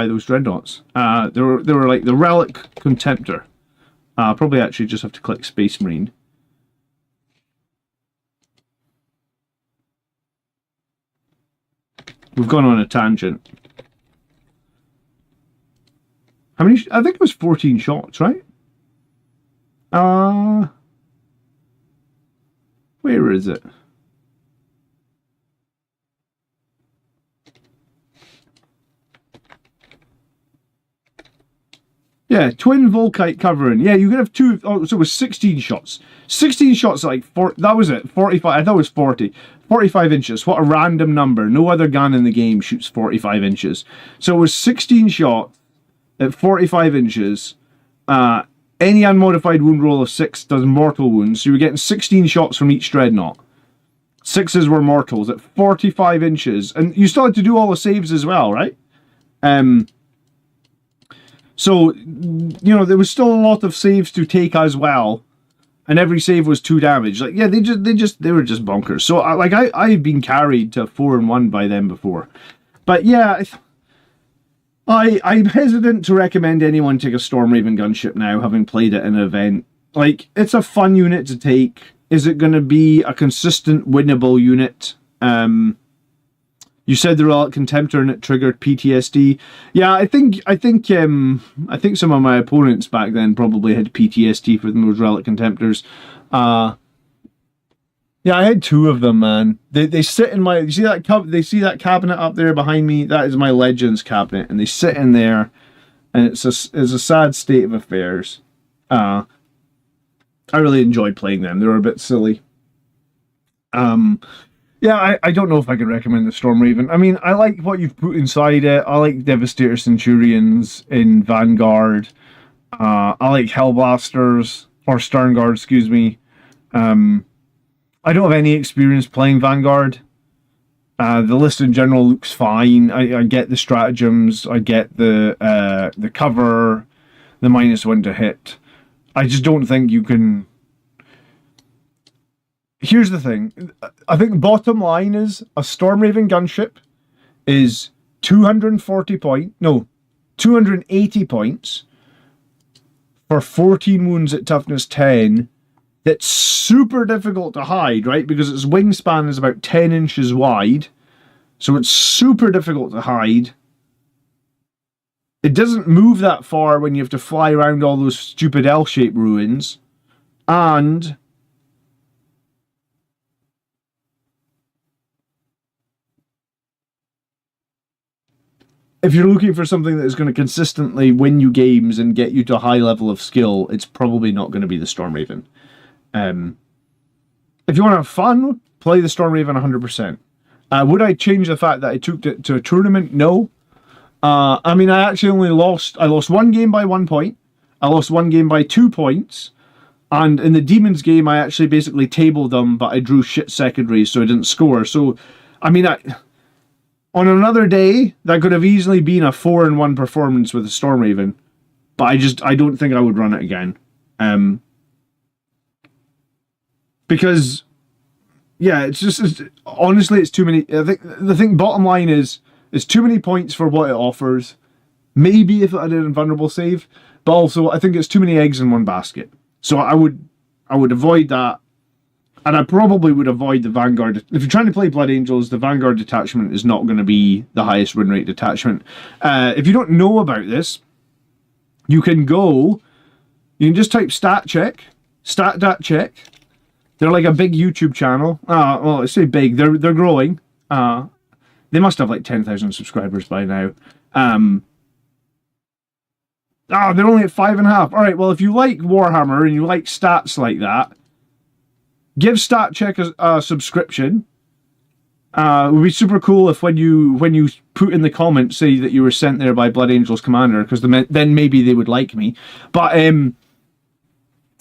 those dreadnoughts. They were like the Relic Contemptor. Probably actually just have to click Space Marine. We've gone on a tangent. How many? I think it was 14 shots, right? Where is it? Yeah, twin Volkite covering. Yeah, you could have 2. Oh, so it was 16 shots. 16 shots, like, that was it. 45. I thought it was 40. 45 inches. What a random number. No other gun in the game shoots 45 inches. So it was 16 shots at 45 inches. Any unmodified wound roll of 6 does mortal wounds. So you were getting 16 shots from each dreadnought. 6s were mortals at 45 inches. And you still had to do all the saves as well, right? So, there was still a lot of saves to take as well. And every save was 2 damage. Like, yeah, they were just bonkers. So, I had been carried to 4-1 by them before. But yeah, I'm hesitant to recommend anyone take a Stormraven gunship now, having played it in an event. Like, it's a fun unit to take. Is it going to be a consistent winnable unit? You said the Relic Contemptor and it triggered PTSD. Yeah, I think some of my opponents back then probably had PTSD for those Relic Contemptors. Yeah, I had 2 of them, man. They sit in my... You see that cabinet up there behind me? That is my Legends cabinet, and they sit in there, and it's a sad state of affairs. I really enjoyed playing them. They were a bit silly. Yeah, I don't know if I could recommend the Stormraven. I mean, I like what you've put inside it. I like Devastator Centurions in Vanguard. I like Hellblasters, or Sternguard, excuse me. I don't have any experience playing Vanguard. The list in general looks fine. I get the stratagems. I get the cover, the -1 to hit. I just don't think you can... Here's the thing. I think the bottom line is a Stormraven gunship is 280 points for 14 wounds at toughness 10. That's super difficult to hide, right? Because its wingspan is about 10 inches wide. So it's super difficult to hide. It doesn't move that far when you have to fly around all those stupid L-shaped ruins. And if you're looking for something that is going to consistently win you games and get you to a high level of skill, it's probably not going to be the Stormraven. If you want to have fun, play the Stormraven 100%. Would I change the fact that I took it to a tournament? No. I mean, I actually only lost... I lost one game by 1 point. I lost one game by 2 points. And in the Demons game, I actually basically tabled them, but I drew shit secondaries, so I didn't score. So, I mean, on another day, that could have easily been a 4-1 performance with a Stormraven. But I don't think I would run it again. Because, yeah, honestly, it's too many. I think the thing, bottom line is, it's too many points for what it offers. Maybe if it had an invulnerable save, but also I think it's too many eggs in one basket. So I would avoid that, and I probably would avoid the Vanguard. If you're trying to play Blood Angels, the Vanguard detachment is not going to be the highest win rate detachment. If you don't know about this, you can just type stat.check. They're like a big YouTube channel. Well, I say big. They're growing. They must have like 10,000 subscribers by now. They're only at 5.5. All right. Well, if you like Warhammer and you like stats like that, give StatCheck a subscription. It would be super cool if when you put in the comments say that you were sent there by Blood Angels Commander, because then maybe they would like me. But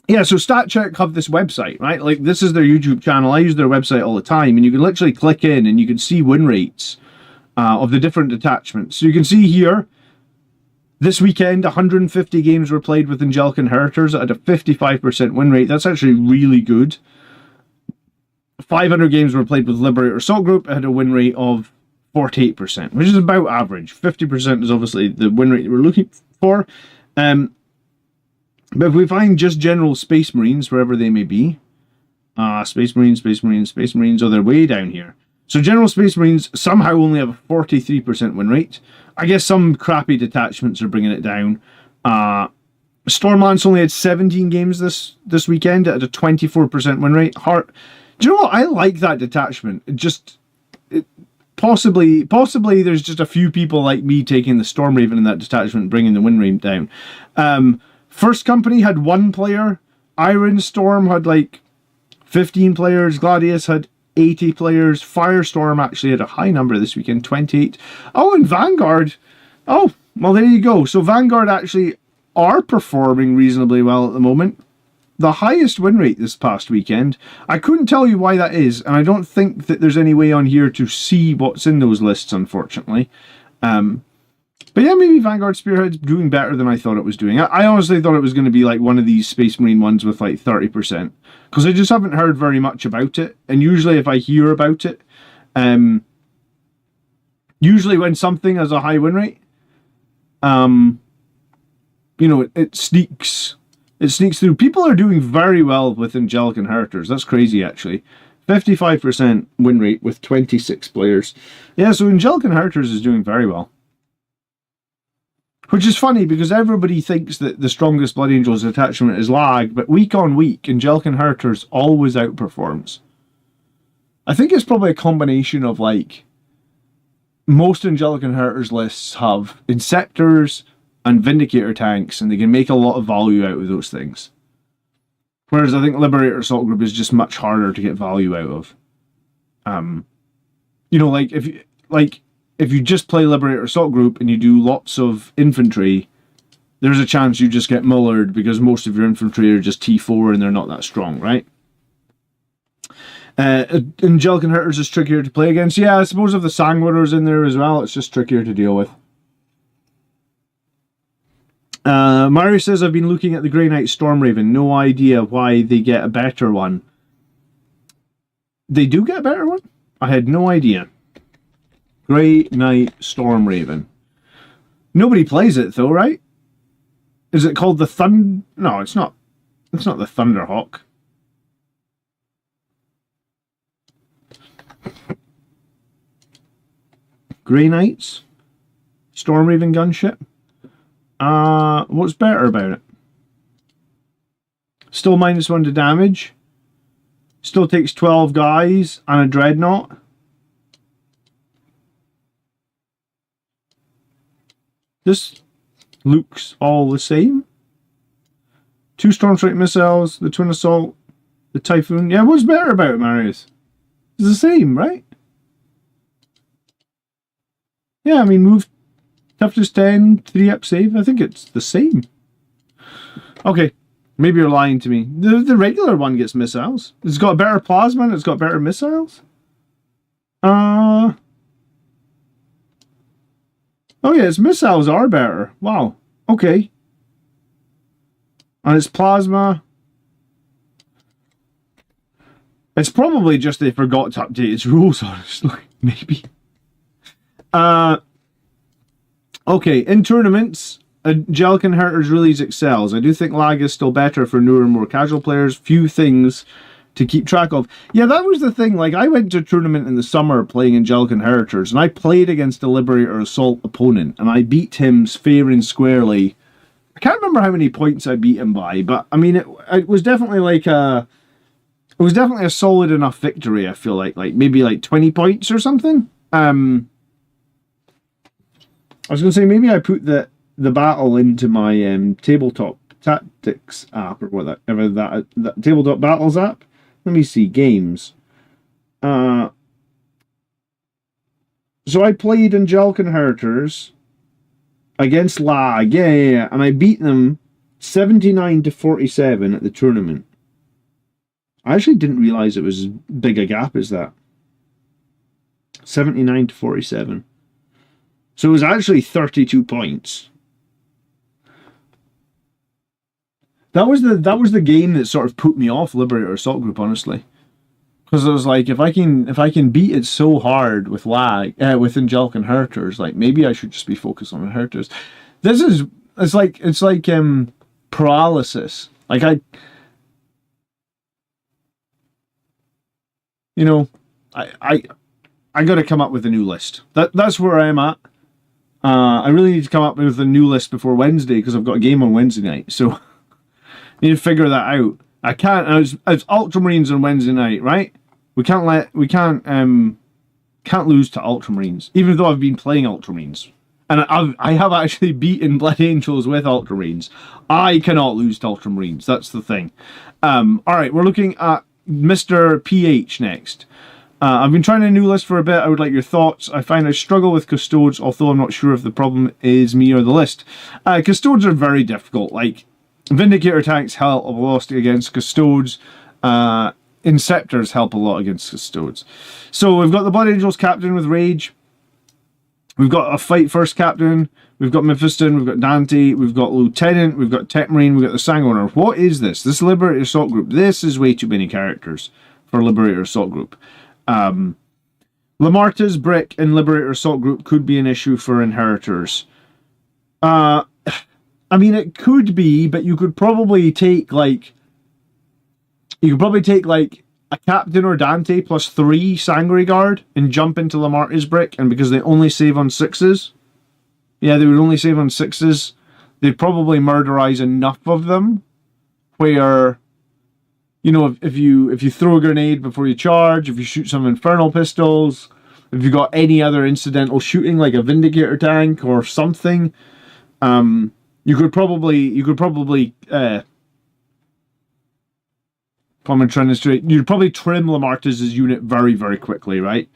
yeah, so StatCheck have this website, right? Like, this is their YouTube channel. I use their website all the time, and you can literally click in and you can see win rates of the different detachments. So you can see here, this weekend, 150 games were played with Angelic Inheritors at a 55% win rate. That's actually really good. 500 games were played with Liberator Assault Group. It had a win rate of 48%, which is about average. 50% is obviously the win rate we're looking for. But if we find just general Space Marines, wherever they may be, Space Marines, oh, they're way down here. So general Space Marines somehow only have a 43% win rate. I guess some crappy detachments are bringing it down. Stormlance only had 17 games this weekend at a 24% win rate. Do you know what? I like that detachment. Possibly there's just a few people like me taking the Stormraven in that detachment and bringing the win rate down. First Company had 1 player. Iron Storm had like 15 players. Gladius had 80 players. Firestorm actually had a high number this weekend, 28. Oh, and Vanguard. Oh, well, there you go. So Vanguard actually are performing reasonably well at the moment. The highest win rate this past weekend. I couldn't tell you why that is, and I don't think that there's any way on here to see what's in those lists, unfortunately. But yeah, maybe Vanguard Spearhead's doing better than I thought it was doing. I honestly thought it was going to be like one of these Space Marine ones with like 30%. Because I just haven't heard very much about it. And usually if I hear about it, usually when something has a high win rate, it sneaks through. People are doing very well with Angelic Inheritors. That's crazy, actually. 55% win rate with 26 players. Yeah, so Angelic Inheritors is doing very well. Which is funny, because everybody thinks that the strongest Blood Angels attachment is lag, but week on week, Angelic Inheritors always outperforms. I think it's probably a combination of, like, most Angelic Inheritors lists have Inceptors and Vindicator tanks, and they can make a lot of value out of those things. Whereas I think Liberator Assault Group is just much harder to get value out of. If you just play Liberator Assault Group and you do lots of infantry, there's a chance you just get mullered because most of your infantry are just T4 and they're not that strong, right? Angelic Inheritors is trickier to play against. Yeah, I suppose if the Sanguinar's in there as well, it's just trickier to deal with. Mario says, I've been looking at the Grey Knight Stormraven. No idea why they get a better one. They do get a better one? I had no idea. Grey Knight Stormraven. Nobody plays it though, right? Is it called the Thund? No, it's not. It's not the Thunderhawk. Grey Knights? Stormraven gunship? What's better about it? Still -1 to damage. Still takes 12 guys and a dreadnought. This looks all the same. 2 Stormstrike missiles, the Twin Assault, the Typhoon. Yeah, what's better about it, Marius? It's the same, right? Yeah, I mean, move toughness 10, 3-up save. I think it's the same. Okay, maybe you're lying to me. The regular one gets missiles. It's got better plasma and it's got better missiles. Oh yeah, its missiles are better. Wow. Okay. And its plasma. It's probably just they forgot to update its rules, honestly. Maybe. Okay, in tournaments, Angelic Inheritors really excels. I do think lag is still better for newer and more casual players. Few things to keep track of. Yeah, that was the thing. Like, I went to a tournament in the summer playing Angelic Inheritors, and I played against a Liberator Assault opponent, and I beat him fair and squarely. I can't remember how many points I beat him by, but I mean, it was definitely like a... It was definitely a solid enough victory, I feel like maybe like 20 points or something. I was going to say, maybe I put the battle into my tabletop tactics app or whatever that tabletop battles app. Let me see, games. So I played Angelic Inheritors against lag, yeah, and I beat them 79 to 47 at the tournament. I actually didn't realize it was as big a gap as that. 79 to 47. So it was actually 32 points. That was the game that sort of put me off Liberator Assault Group, honestly. Because I was like, if I can beat it so hard with lag, with Angelic Inheritors, like maybe I should just be focused on Inheritors. It's like paralysis. Like I got to come up with a new list. That's where I am at. I really need to come up with a new list before Wednesday because I've got a game on Wednesday night. So I need to figure that out. I can't. It's Ultramarines on Wednesday night, right? We can't lose to Ultramarines, even though I've been playing Ultramarines, and I have actually beaten Blood Angels with Ultramarines. I cannot lose to Ultramarines. That's the thing. All right, we're looking at Mr. PH next. I've been trying a new list for a bit. I would like your thoughts. I find I struggle with Custodes, although I'm not sure if the problem is me or the list. Custodes are very difficult. Like, Vindicator tanks help a lot against Custodes. Inceptors help a lot against Custodes. So we've got the Blood Angels captain with Rage. We've got a Fight First captain. We've got Mephiston. We've got Dante. We've got Lieutenant. We've got Tech Marine. We've got the Sanguiner. What is this? This Liberator Assault Group. This is way too many characters for Liberator Assault Group. Lamarta's Brick and Liberator Assault Group could be an issue for Inheritors. I mean, it could be, but you could probably take like a Captain or Dante plus 3 Sangre Guard and jump into Lamarta's Brick, and because they only save on 6s, yeah, they would only save on 6s, they'd probably murderize enough of them where, you know, if you throw a grenade before you charge, if you shoot some infernal pistols, if you got any other incidental shooting like a Vindicator tank or something, you could probably common trend is straight. You'd probably trim Lamarta's unit very, very quickly, right?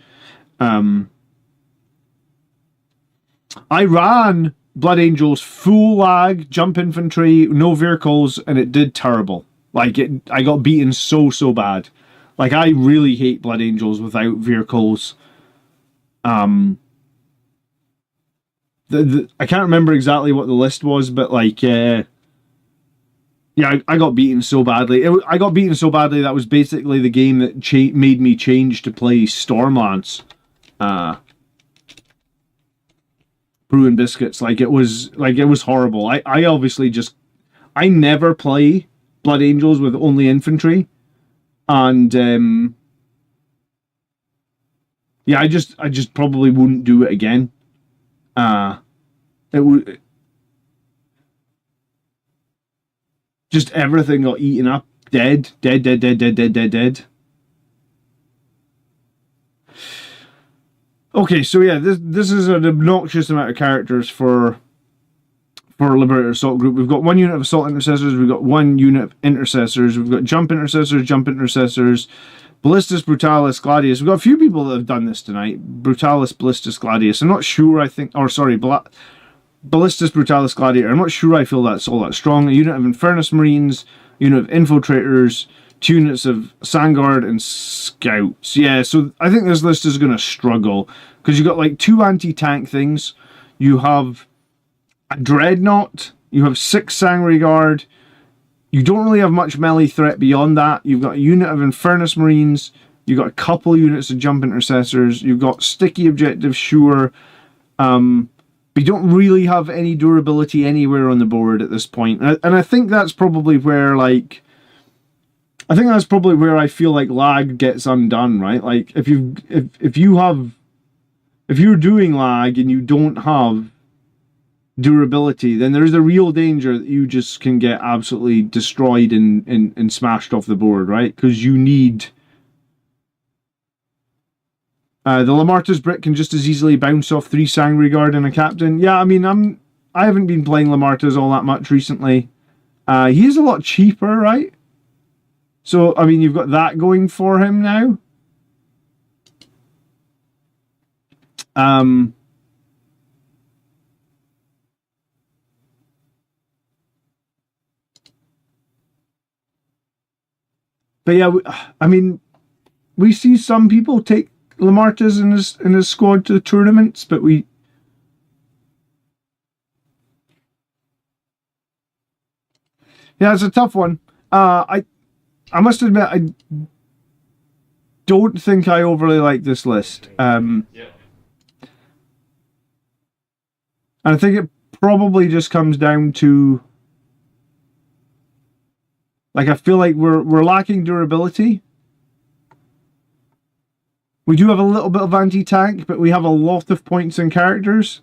I ran Blood Angels full lag, jump infantry, no vehicles, and it did terrible. Like, I got beaten so bad. Like, I really hate Blood Angels without vehicles. I can't remember exactly what the list was, but like, yeah, I got beaten so badly. I got beaten so badly that was basically the game that made me change to play Stormlance. Brew and Biscuits. Like, it was horrible. I obviously I never play Blood Angels with only infantry, and yeah, I just probably wouldn't do it again. It would. just everything got eaten up. Dead. Okay, so yeah, this is an obnoxious amount of characters for Liberator Assault Group. We've got 1 unit of Assault Intercessors, we've got 1 unit of Intercessors, we've got Jump Intercessors, Ballistus, Brutalis, Gladius. We've got a few people that have done this tonight. Brutalis, Ballistus, Gladius. I'm not sure, Ballistus, Brutalis, Gladiator. I'm not sure I feel that's all that strong. A unit of Infernus Marines, unit of Infiltrators, 2 units of Sandguard and Scouts. Yeah, so I think this list is going to struggle, because you've got like 2 anti-tank things. You have a Dreadnought, you have 6 Sangre Guard. You don't really have much melee threat beyond that. You've got a unit of Infernus Marines, you've got a couple units of Jump Intercessors, you've got sticky objectives, sure. But you don't really have any durability anywhere on the board at this point. And I think that's probably where, like, I feel like lag gets undone, right? Like, if you're doing lag and you don't have durability, then there's a real danger that you just can get absolutely destroyed and smashed off the board, right? Because you need... the Lamarta's Brick can just as easily bounce off 3 Sangre Guard and a Captain. Yeah, I mean, I haven't been playing Lamarta's all that much recently. He is a lot cheaper, right? So, I mean, you've got that going for him now. But yeah, I mean, we see some people take Lamarta's in his squad to the tournaments, but yeah, it's a tough one. I must admit, I don't think I overly like this list. And I think it probably just comes down to, like, I feel like we're lacking durability. We do have a little bit of anti-tank, but we have a lot of points and characters.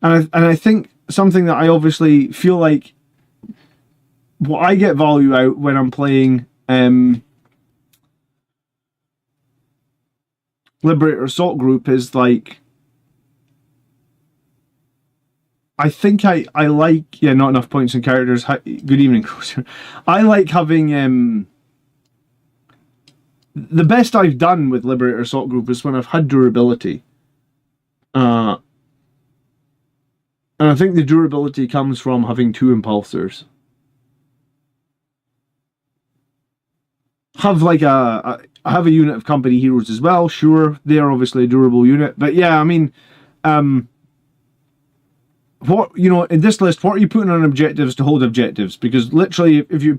And I think something that I obviously feel like what I get value out when I'm playing Liberator Assault Group is, like, I think I like, yeah, not enough points and characters. Good evening, Crozer. I like having the best I've done with Liberator Assault Group is when I've had durability. And I think the durability comes from having 2 Impulsors. Have like I have a unit of Company Heroes as well, sure, they're obviously a durable unit, but yeah, I mean, what, you know, in this list, what are you putting on objectives to hold objectives? Because literally, if you're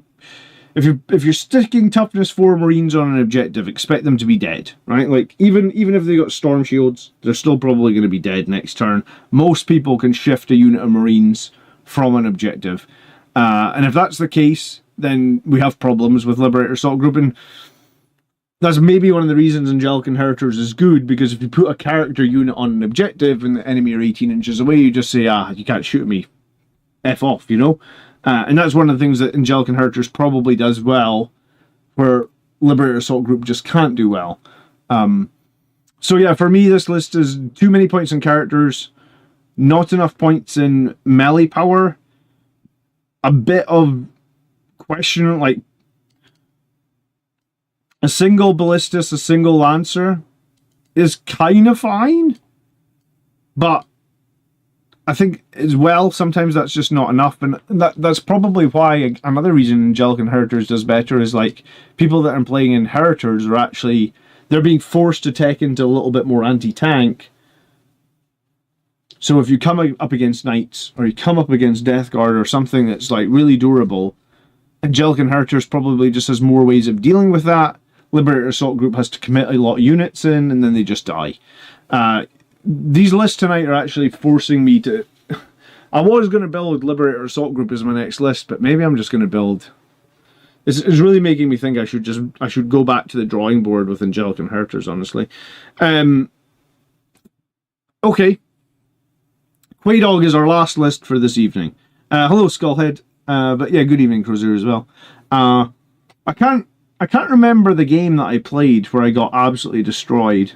sticking toughness 4 Marines on an objective, expect them to be dead, right? Like, even if they got Storm Shields, they're still probably going to be dead next turn. Most people can shift a unit of Marines from an objective. And if that's the case, then we have problems with Liberator Assault Group. And that's maybe one of the reasons Angelic Inheritors is good, because if you put a character unit on an objective and the enemy are 18 inches away, you just say, you can't shoot me. F off, you know? And that's one of the things that Angelic Inheritors probably does well, where Liberator Assault Group just can't do well. So yeah, for me, this list is too many points in characters, not enough points in melee power, a bit of question, like a single Ballistus, a single Lancer is kind of fine, but I think as well, sometimes that's just not enough. And that's probably why another reason Angelic Inheritors does better is, like, people that are playing Inheritors are actually, they're being forced to tech into a little bit more anti-tank. So if you come up against Knights, or you come up against Death Guard, or something that's, like, really durable, Angelic Inheritors probably just has more ways of dealing with that. Liberator Assault Group has to commit a lot of units in, and then they just die. These lists tonight are actually forcing me to... I was going to build Liberator Assault Group as my next list, but maybe I'm just going to build... It's really making me think I should go back to the drawing board with Angelic Inheritors, honestly. Okay. Play Dog is our last list for this evening. Hello, Skullhead. But yeah, good evening, Crozier, as well. I can't remember the game that I played where I got absolutely destroyed.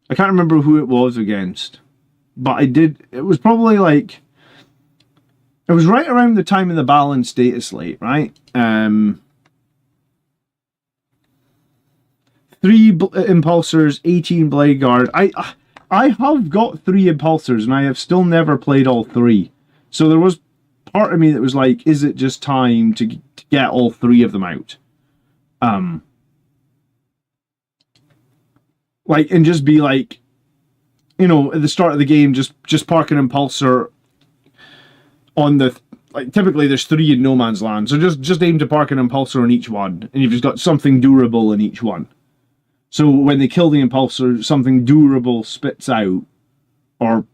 I can't remember who it was against, but I did. It was probably like, it was right around the time of the balanced data slate, right? 3 Impulsors, 18 Blade Guard. I have got 3 Impulsors, and I have still never played all 3. So there was part of me that was like, is it just time to get all 3 of them out? Like, and just be like, you know, at the start of the game, just park an Impulsor on the, like, typically there's 3 in No Man's Land, so just aim to park an Impulsor on each one, and you've just got something durable in each one. So when they kill the Impulsor, something durable spits out, or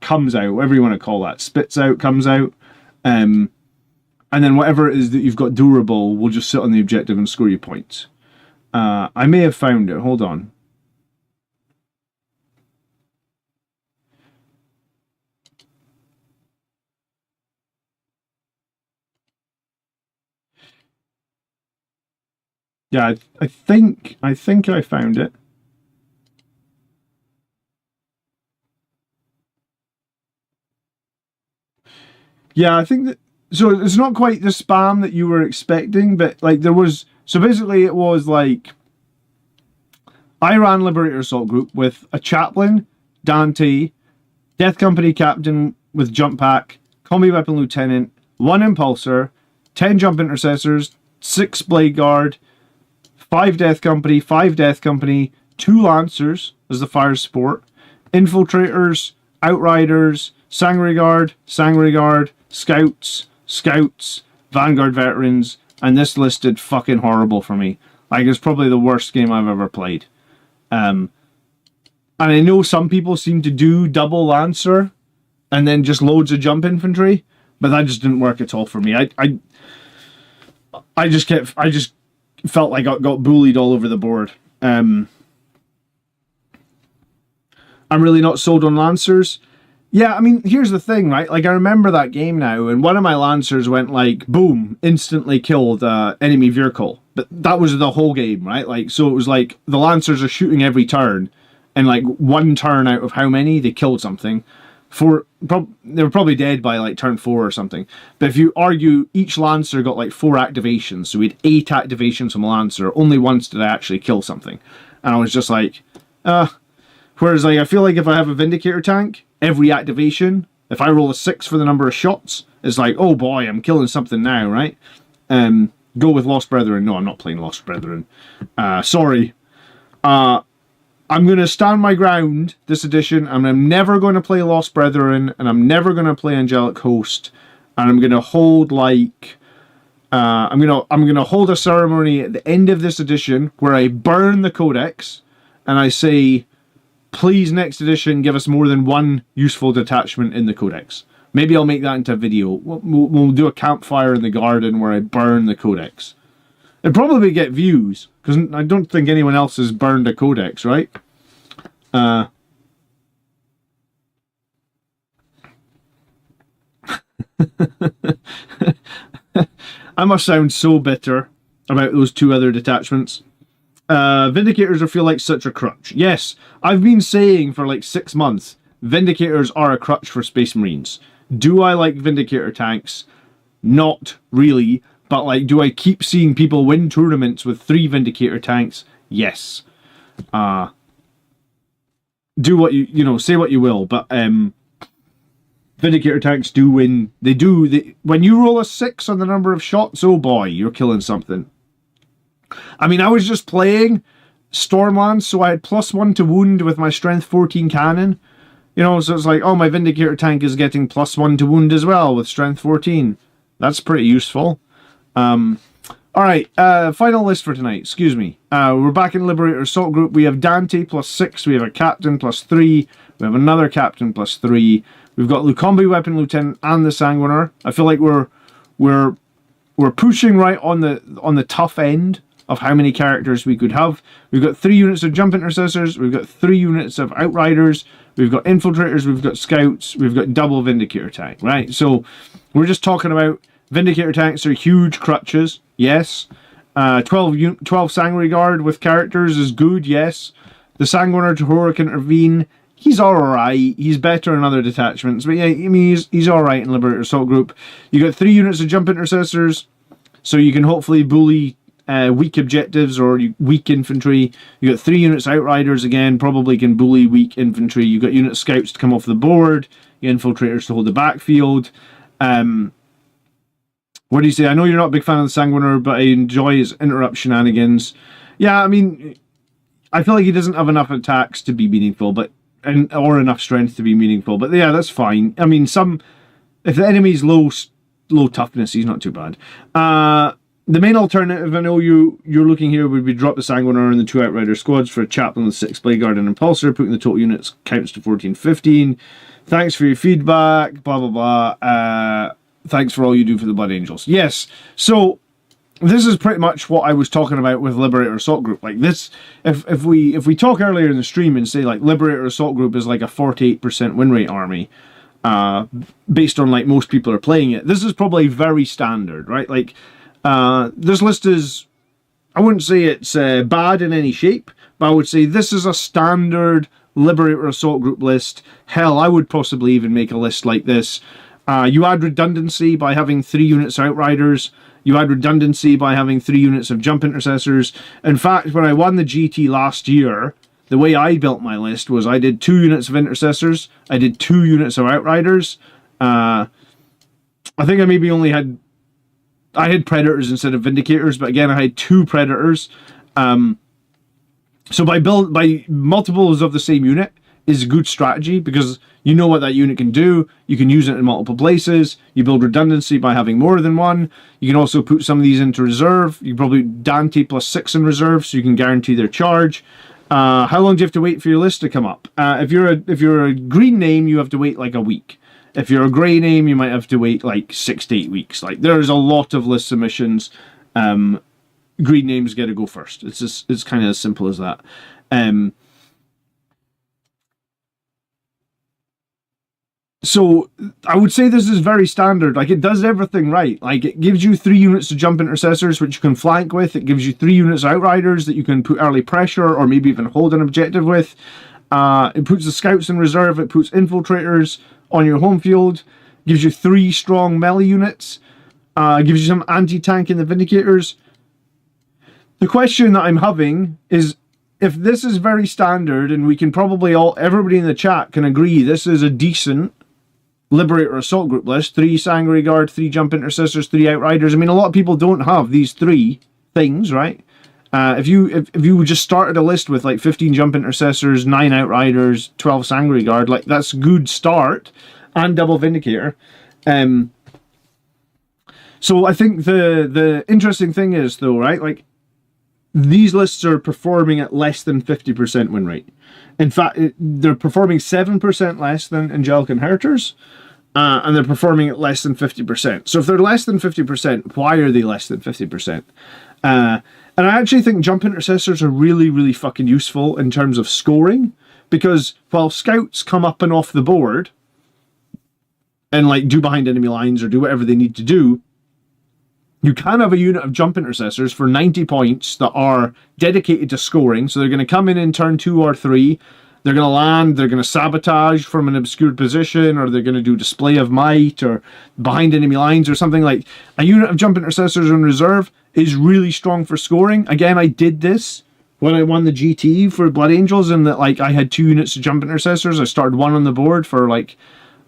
comes out, whatever you want to call that. Spits out, comes out. And then whatever it is that you've got durable will just sit on the objective and score you points. I may have found it. Hold on. Yeah, I think I found it. Yeah, I think that, so it's not quite the spam that you were expecting, but like there was, so basically it was like, I ran Liberator Assault Group with a Chaplain, Dante, Death Company Captain with Jump Pack, Combi Weapon Lieutenant, 1 Impulsor, 10 Jump Intercessors, 6 Blade Guard, 5 Death Company, 5 Death Company, 2 Lancers as the fire support, Infiltrators, Outriders, Sangre Guard, Scouts, Vanguard Veterans, and this list did fucking horrible for me. Like, it's probably the worst game I've ever played. And I know some people seem to do double Lancer and then just loads of jump infantry, but that just didn't work at all for me. I just felt like I got bullied all over the board. I'm really not sold on Lancers. Yeah, I mean, here's the thing, right? Like, I remember that game now, and one of my Lancers went like, boom, instantly killed enemy vehicle. But that was the whole game, right? Like, so it was like, the Lancers are shooting every turn, and like, 1 turn out of how many, they killed something. They were probably dead by like turn 4 or something. But if you argue, each Lancer got like 4 activations, so we had 8 activations from a Lancer. Only once did I actually kill something. And I was just like, whereas like, I feel like if I have a Vindicator tank, every activation, if I roll a 6 for the number of shots, it's like, oh boy, I'm killing something now, right? Go with Lost Brethren. No, I'm not playing Lost Brethren. Sorry. I'm going to stand my ground this edition, and I'm never going to play Lost Brethren, and I'm never going to play Angelic Host, and I'm going to hold like, I'm going to hold a ceremony at the end of this edition where I burn the Codex, and I say, please, next edition, give us more than 1 useful detachment in the Codex. Maybe I'll make that into a video. We'll do a campfire in the garden where I burn the Codex. It'd probably get views, because I don't think anyone else has burned a Codex, right? I must sound so bitter about those 2 other detachments. Vindicators feel like such a crutch. Yes, I've been saying for like 6 months, Vindicators are a crutch for Space Marines. Do I like Vindicator tanks? Not really. But like, do I keep seeing people win tournaments with 3 Vindicator tanks? Yes. Do what you know, say what you will, but Vindicator tanks do win. They do. When you roll a 6 on the number of shots, oh boy, you're killing something. I mean, I was just playing Stormlands, so I had +1 to wound with my strength 14 cannon. You know, so it's like, oh, my Vindicator tank is getting +1 to wound as well with strength 14. That's pretty useful. Alright, final list for tonight. Excuse me. We're back in Liberator Assault Group. We have Dante +6. We have a Captain +3. We have another Captain +3. We've got Combi Weapon Lieutenant and the Sanguiner. I feel like we're pushing right on the tough end of how many characters we could have. We've got 3 units of jump intercessors, we've got 3 units of outriders, we've got infiltrators, we've got scouts, we've got double vindicator tank, right? So we're just talking about vindicator tanks are huge crutches, yes. 12 Sangre Guard with characters is good, yes. The Sanguinar Heroic Intervene, he's alright. He's better in other detachments. But yeah, I mean, he's alright in Liberator Assault Group. You got 3 units of jump intercessors, so you can hopefully bully weak objectives or weak infantry. You got 3 units outriders, again, probably can bully weak infantry. You got unit scouts to come off the board. You infiltrators to hold the backfield. What do you say? I know you're not a big fan of the Sanguinar, but I enjoy his interrupt shenanigans. Yeah, I mean, I feel like he doesn't have enough attacks to be meaningful, or enough strength to be meaningful. But yeah, that's fine. I mean, if the enemy's low toughness, he's not too bad. The main alternative, I know you're looking here, would be drop the Sanguinar and the 2 Outrider squads for a Chaplain with 6 Blade Guard and Impulsor, putting the total units counts to 14-15. Thanks for your feedback, blah, blah, blah. Thanks for all you do for the Blood Angels. Yes, so this is pretty much what I was talking about with Liberator Assault Group. Like this, if we talk earlier in the stream and say like Liberator Assault Group is like a 48% win rate army, based on like most people are playing it, this is probably very standard, right? Like this list is, I wouldn't say it's bad in any shape, but I would say this is a standard Liberator Assault Group list. Hell, I would possibly even make a list like this. You add redundancy by having 3 units of Outriders. You add redundancy by having 3 units of Jump Intercessors. In fact, when I won the GT last year, the way I built my list was I did 2 units of Intercessors. I did 2 units of Outriders. I think I maybe only had... I had Predators instead of Vindicators, but again, I had 2 Predators. So by multiples of the same unit is a good strategy because you know what that unit can do. You can use it in multiple places. You build redundancy by having more than one. You can also put some of these into reserve. You can probably Dante plus 6 in reserve, so you can guarantee their charge. How long do you have to wait for your list to come up? If you're a green name, you have to wait like a week. If you're a grey name, you might have to wait like 6 to 8 weeks. Like there's a lot of list submissions. Green names get to go first. It's kind of as simple as that. So I would say this is very standard. Like it does everything right. Like it gives you 3 units of jump intercessors, which you can flank with. It gives you 3 units of outriders that you can put early pressure or maybe even hold an objective with. It puts the scouts in reserve. It puts infiltrators on your home field. Gives you 3 strong melee units. Gives you some anti-tank in the Vindicators. The question that I'm having is, if this is very standard and we can probably everybody in the chat can agree this is a decent Liberator Assault Group list, 3 Sangre Guard, 3 Jump Intercessors, 3 Outriders. I mean, a lot of people don't have these 3 things, right? If you just started a list with like 15 Jump Intercessors, 9 Outriders, 12 Sangre Guard, like that's a good start, and double Vindicator. So I think the interesting thing is though, right, like these lists are performing at less than 50% win rate. In fact, they're performing 7% less than Angelic Inheritors, and they're performing at less than 50%. So if they're less than 50%, why are they less than 50%? And I actually think Jump Intercessors are really, really fucking useful in terms of scoring, because while scouts come up and off the board and like do behind enemy lines or do whatever they need to do, you can have a unit of Jump Intercessors for 90 points that are dedicated to scoring. So they're going to come in turn 2 or 3. They're going to land, they're going to sabotage from an obscured position, or they're going to do Display of Might or behind enemy lines or something. Like a unit of Jump Intercessors in reserve is really strong for scoring. Again, I did this when I won the GT for Blood Angels, and that like I had 2 units of Jump Intercessors. I started one on the board for like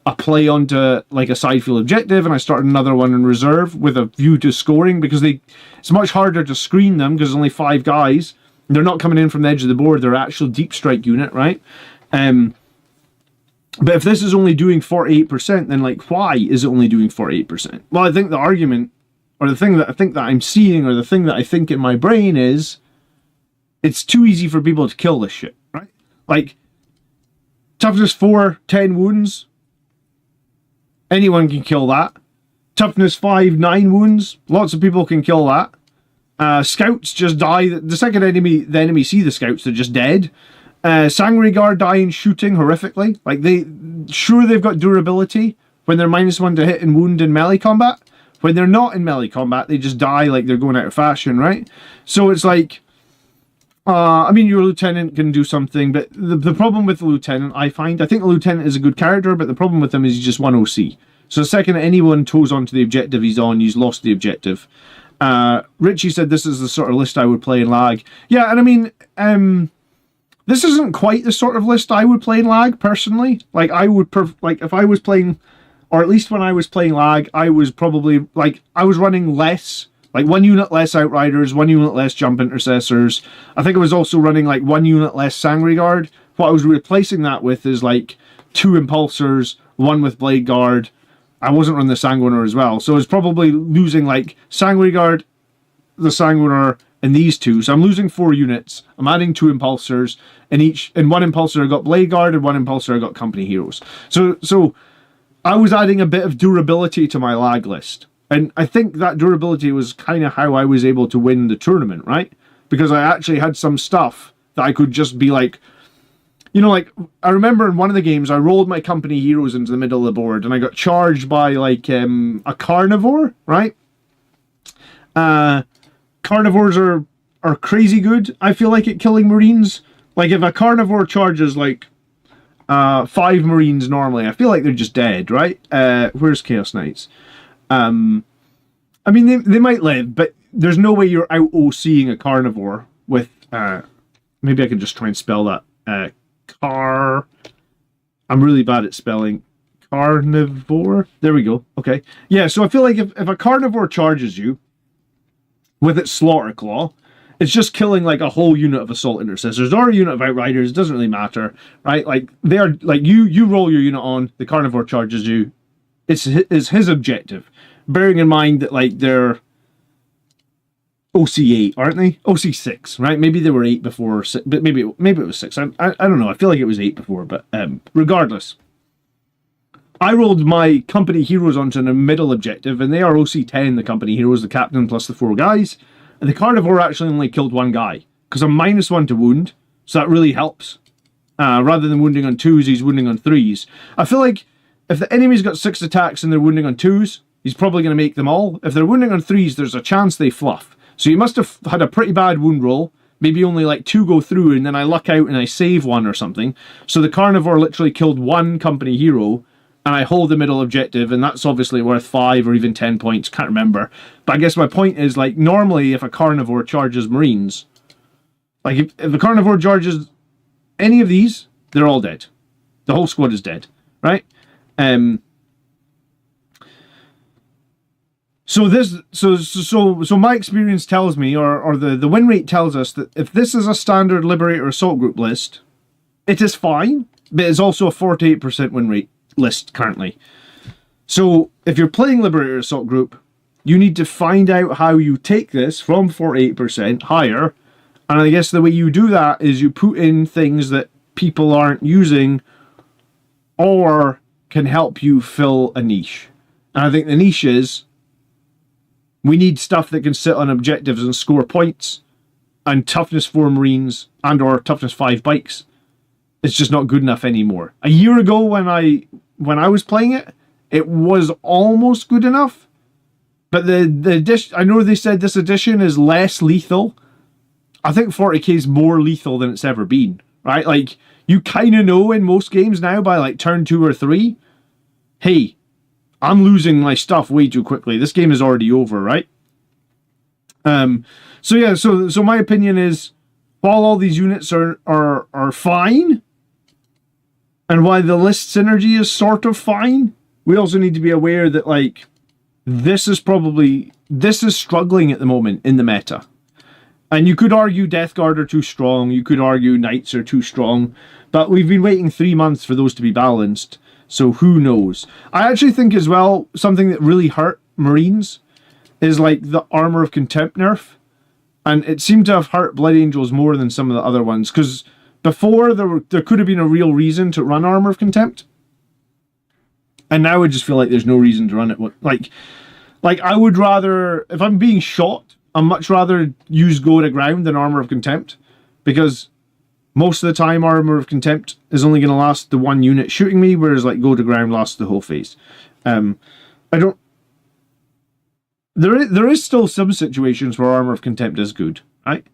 a play onto like a side field objective, and I started another one in reserve with a view to scoring, because it's much harder to screen them because there's only 5 guys. They're not coming in from the edge of the board. They're actual deep strike unit, right? But if this is only doing 48%, then like why is it only doing 48%? Well, I think the argument, or the thing that I think that I'm seeing, or the thing that I think in my brain is, it's too easy for people to kill this shit, right? Like toughness 4, 10 wounds. Anyone can kill that. Toughness 5, 9 wounds. Lots of people can kill that. Scouts just die. The second the enemy see the scouts, they're just dead. Sangregar die in shooting horrifically. Like they've got durability when they're -1 to hit and wound in melee combat. When they're not in melee combat, they just die like they're going out of fashion, right? So it's like, I mean, your lieutenant can do something, but the problem with the lieutenant, I think the lieutenant is a good character, but the problem with him is he's just 1 OC. So the second anyone toes onto the objective he's on, he's lost the objective. Richie said this is the sort of list I would play in lag. Yeah, and I mean, this isn't quite the sort of list I would play in lag, personally. Like, I would, if I was playing, or at least when I was playing lag, I was probably, I was running less, 1 unit less Outriders, 1 unit less Jump Intercessors. I think I was also running, 1 unit less Sangre Guard. What I was replacing that with is, 2 Impulsors, 1 with Blade Guard. I wasn't running the Sanguiner as well, so I was probably losing, Sangre Guard, the Sanguiner, and these 2. So I'm losing 4 units. I'm adding 2 Impulsors, and in 1 Impulsor I got Blade Guard, and 1 Impulsor I got Company Heroes. So I was adding a bit of durability to my lag list. And I think that durability was kind of how I was able to win the tournament, right? Because I actually had some stuff that I could just be I remember in one of the games, I rolled my company heroes into the middle of the board, and I got charged by, a carnivore, right? Carnivores are crazy good, I feel like, at killing Marines. If a carnivore charges, 5 Marines normally, I feel like they're just dead, right? Where's Chaos Knights? I mean, they might live, but there's no way you're out OCing a carnivore with, maybe I can just try and spell that, I'm really bad at spelling carnivore. There we go. Okay. Yeah, so I feel like if a carnivore charges you with its slaughter claw, it's just killing a whole unit of assault intercessors or a unit of outriders. It doesn't really matter, right? They are you roll your unit on, the carnivore charges you. It's his objective. Bearing in mind that they're OC8, aren't they? OC6, right? Maybe they were 8 before, but maybe it was 6. I don't know. I feel like it was 8 before, but regardless. I rolled my company heroes onto the middle objective, and they are OC10, the company heroes, the captain plus the 4 guys. And the carnivore actually only killed 1 guy, because I'm -1 to wound, so that really helps. Rather than wounding on 2s, he's wounding on 3s. I feel like if the enemy's got 6 attacks and they're wounding on 2s, he's probably going to make them all. If they're wounding on 3s, there's a chance they fluff. So you must have had a pretty bad wound roll. Maybe only 2 go through, and then I luck out and I save 1 or something. So the carnivore literally killed 1 company hero, and I hold the middle objective, and that's obviously worth 5 or even 10 points. Can't remember. But I guess my point is, normally if a carnivore charges Marines, if a carnivore charges any of these, they're all dead. The whole squad is dead, right? So my experience tells me, or the win rate tells us, that if this is a standard Liberator Assault Group list, it is fine, but it's also a 48% win rate list currently. So if you're playing Liberator Assault Group, you need to find out how you take this from 48% higher, and I guess the way you do that is you put in things that people aren't using or can help you fill a niche. And I think the niche is, we need stuff that can sit on objectives and score points, and toughness 4 Marines and or toughness 5 bikes. It's just not good enough anymore. A year ago when I was playing it, it was almost good enough. But the edition, I know they said this edition is less lethal. I think 40k is more lethal than it's ever been, right? You kind of know in most games now by turn 2 or 3, hey, I'm losing my stuff way too quickly. This game is already over, right? So my opinion is, while all these units are fine, and while the list synergy is sort of fine, we also need to be aware that this is struggling at the moment in the meta. And you could argue Death Guard are too strong, you could argue Knights are too strong, but we've been waiting 3 months for those to be balanced. So who knows? I actually think as well, something that really hurt Marines is the Armor of Contempt nerf. And it seemed to have hurt Blood Angels more than some of the other ones. Because before, there could have been a real reason to run Armor of Contempt. And now I just feel like there's no reason to run it. I would rather, if I'm being shot, much rather use Go to Ground than Armor of Contempt, because most of the time Armor of Contempt is only going to last the one unit shooting me, whereas like Go to Ground lasts the whole phase. I don't... There is still some situations where Armor of Contempt is good, right?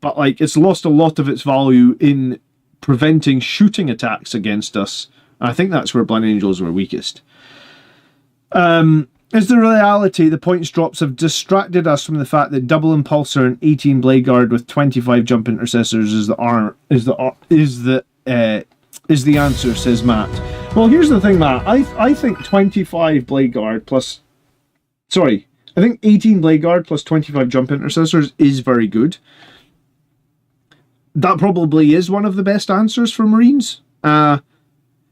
But like it's lost a lot of its value in preventing shooting attacks against us. And I think that's where Blood Angels were weakest. Is the reality the points drops have distracted us from the fact that double Impulsor and 18 Blade Guard with 25 jump intercessors is the answer, says Matt. Well, here's the thing, Matt. I think 25 Blade Guard plus... Sorry, I think 18 Blade Guard plus 25 jump intercessors is very good. That probably is one of the best answers for Marines.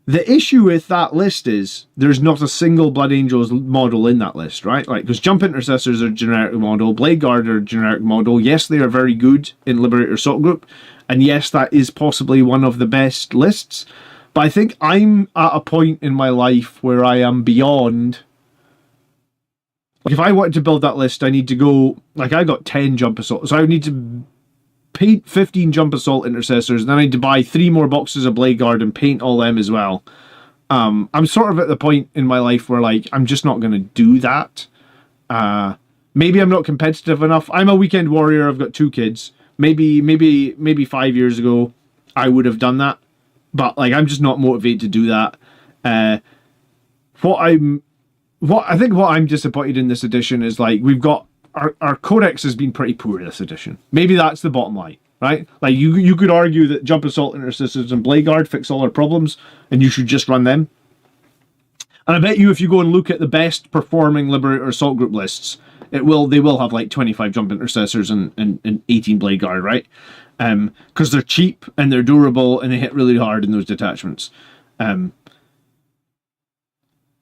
The issue with that list is there's not a single Blood Angels model in that list, right? Like, because Jump Intercessors are a generic model, Blade Guard are a generic model. Yes, they are very good in Liberator Assault Group, and yes, that is possibly one of the best lists. But I think I'm at a point in my life where I am beyond... Like, if I wanted to build that list, I need to go... Like, I got 10 Jump Assault, so I would need to paint 15 Jump Assault Intercessors, then I need to buy 3 more boxes of Blade Guard and paint all them as well. I'm sort of at the point in my life where, like, I'm just not going to do that. Maybe I'm not competitive enough. I'm a weekend warrior, I've got 2 kids. Maybe 5 years ago, I would have done that. But, like, I'm just not motivated to do that. What I'm disappointed in this edition is, like, we've got our codex has been pretty poor this edition. Maybe that's the bottom line, right? Like, you could argue that Jump Assault Intercessors and Blade Guard fix all our problems, and you should just run them. And I bet you if you go and look at the best performing Liberator Assault Group lists, they will have like 25 Jump Intercessors and 18 Blade Guard, right? Because they're cheap and they're durable and they hit really hard in those detachments. But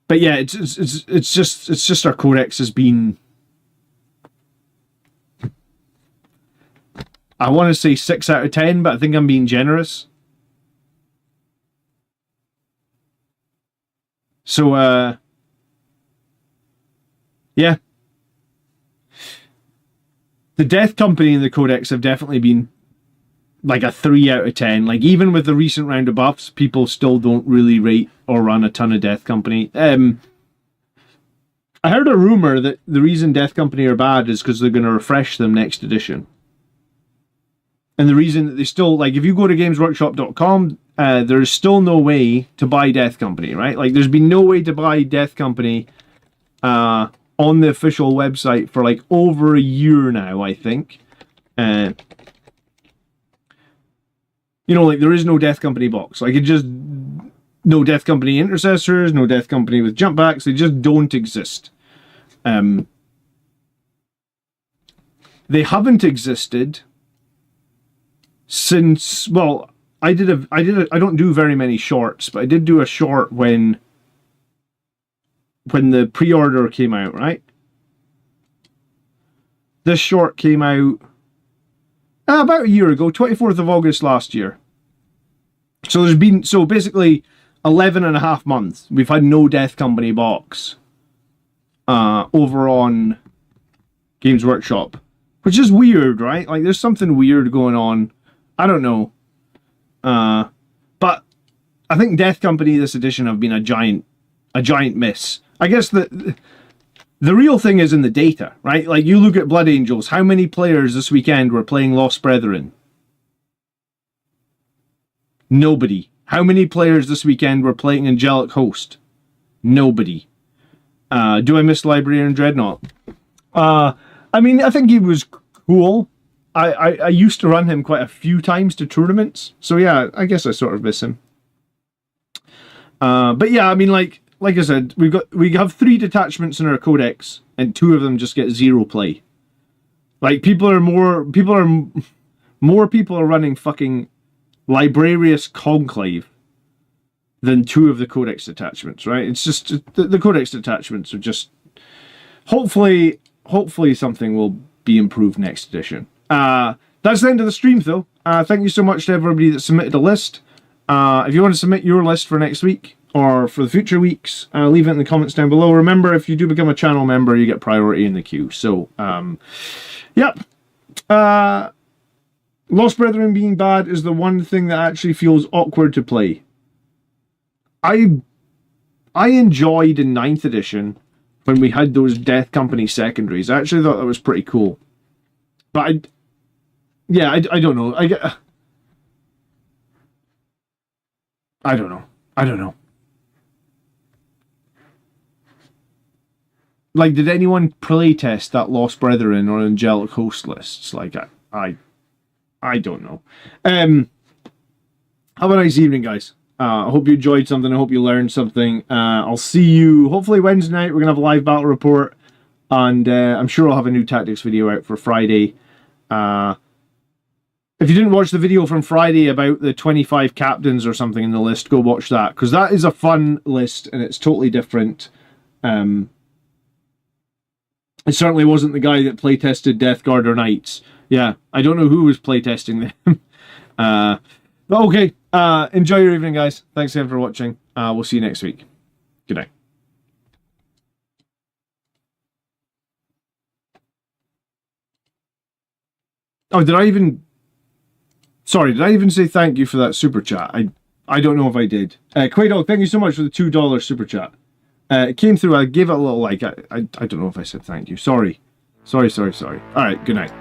yeah, it's just our codex has been... I want to say 6 out of 10, but I think I'm being generous. So, yeah. The Death Company and the Codex have definitely been like a 3 out of 10. Like, even with the recent round of buffs, people still don't really rate or run a ton of Death Company. I heard a rumor that the reason Death Company are bad is because they're going to refresh them next edition. And the reason that they still, like, if you go to gamesworkshop.com, there's still no way to buy Death Company, right? Like, there's been no way to buy Death Company on the official website for, like, over a year now, I think. You know, like, there is no Death Company box. Like, it just... No Death Company Intercessors, no Death Company with jump backs. They just don't exist. They haven't existed... since, well, I don't do very many shorts, but I did do a short when the pre-order came out, right? This short came out about a year ago, 24th of August last year. So so basically 11 and a half months, we've had no Death Company box over on Games Workshop, which is weird, right? Like, there's something weird going on. I don't know. But I think Death Company this edition have been a giant miss. I guess the real thing is in the data, right? Like, you look at Blood Angels, how many players this weekend were playing Lost Brethren? Nobody. How many players this weekend were playing Angelic Host? Nobody. Do I miss Librarian Dreadnought? I mean, I think he was cool. I used to run him quite a few times to tournaments, so yeah, I guess I sort of miss him. But yeah, I mean, like I said, we have 3 detachments in our codex, and 2 of them just get 0 play. Like, more people are running fucking Librarius Conclave than 2 of the codex detachments, right? It's just the codex detachments are just hopefully something will be improved next edition. That's the end of the stream, though. Thank you so much to everybody that submitted a list. If you want to submit your list for next week, or for the future weeks, leave it in the comments down below. Remember, if you do become a channel member, you get priority in the queue. So, yep. Lost Brethren being bad is the one thing that actually feels awkward to play. I enjoyed in 9th edition when we had those Death Company secondaries. I actually thought that was pretty cool. But I don't know. I don't know. Like, did anyone playtest that Lost Brethren or Angelic Host lists? Like, I don't know. Have a nice evening, guys. I hope you enjoyed something. I hope you learned something. I'll see you hopefully Wednesday night. We're going to have a live battle report. And I'm sure I'll have a new tactics video out for Friday. If you didn't watch the video from Friday about the 25 captains or something in the list, go watch that. Because that is a fun list and it's totally different. It certainly wasn't the guy that playtested Death Guard or Knights. Yeah, I don't know who was playtesting them. But okay, enjoy your evening, guys. Thanks again for watching. We'll see you next week. Good night. Oh, did I even... Sorry, did I even say thank you for that super chat? I don't know if I did. Quaydog, thank you so much for the $2 super chat. It came through, I gave it a little like. I don't know if I said thank you. Sorry. Alright, good night.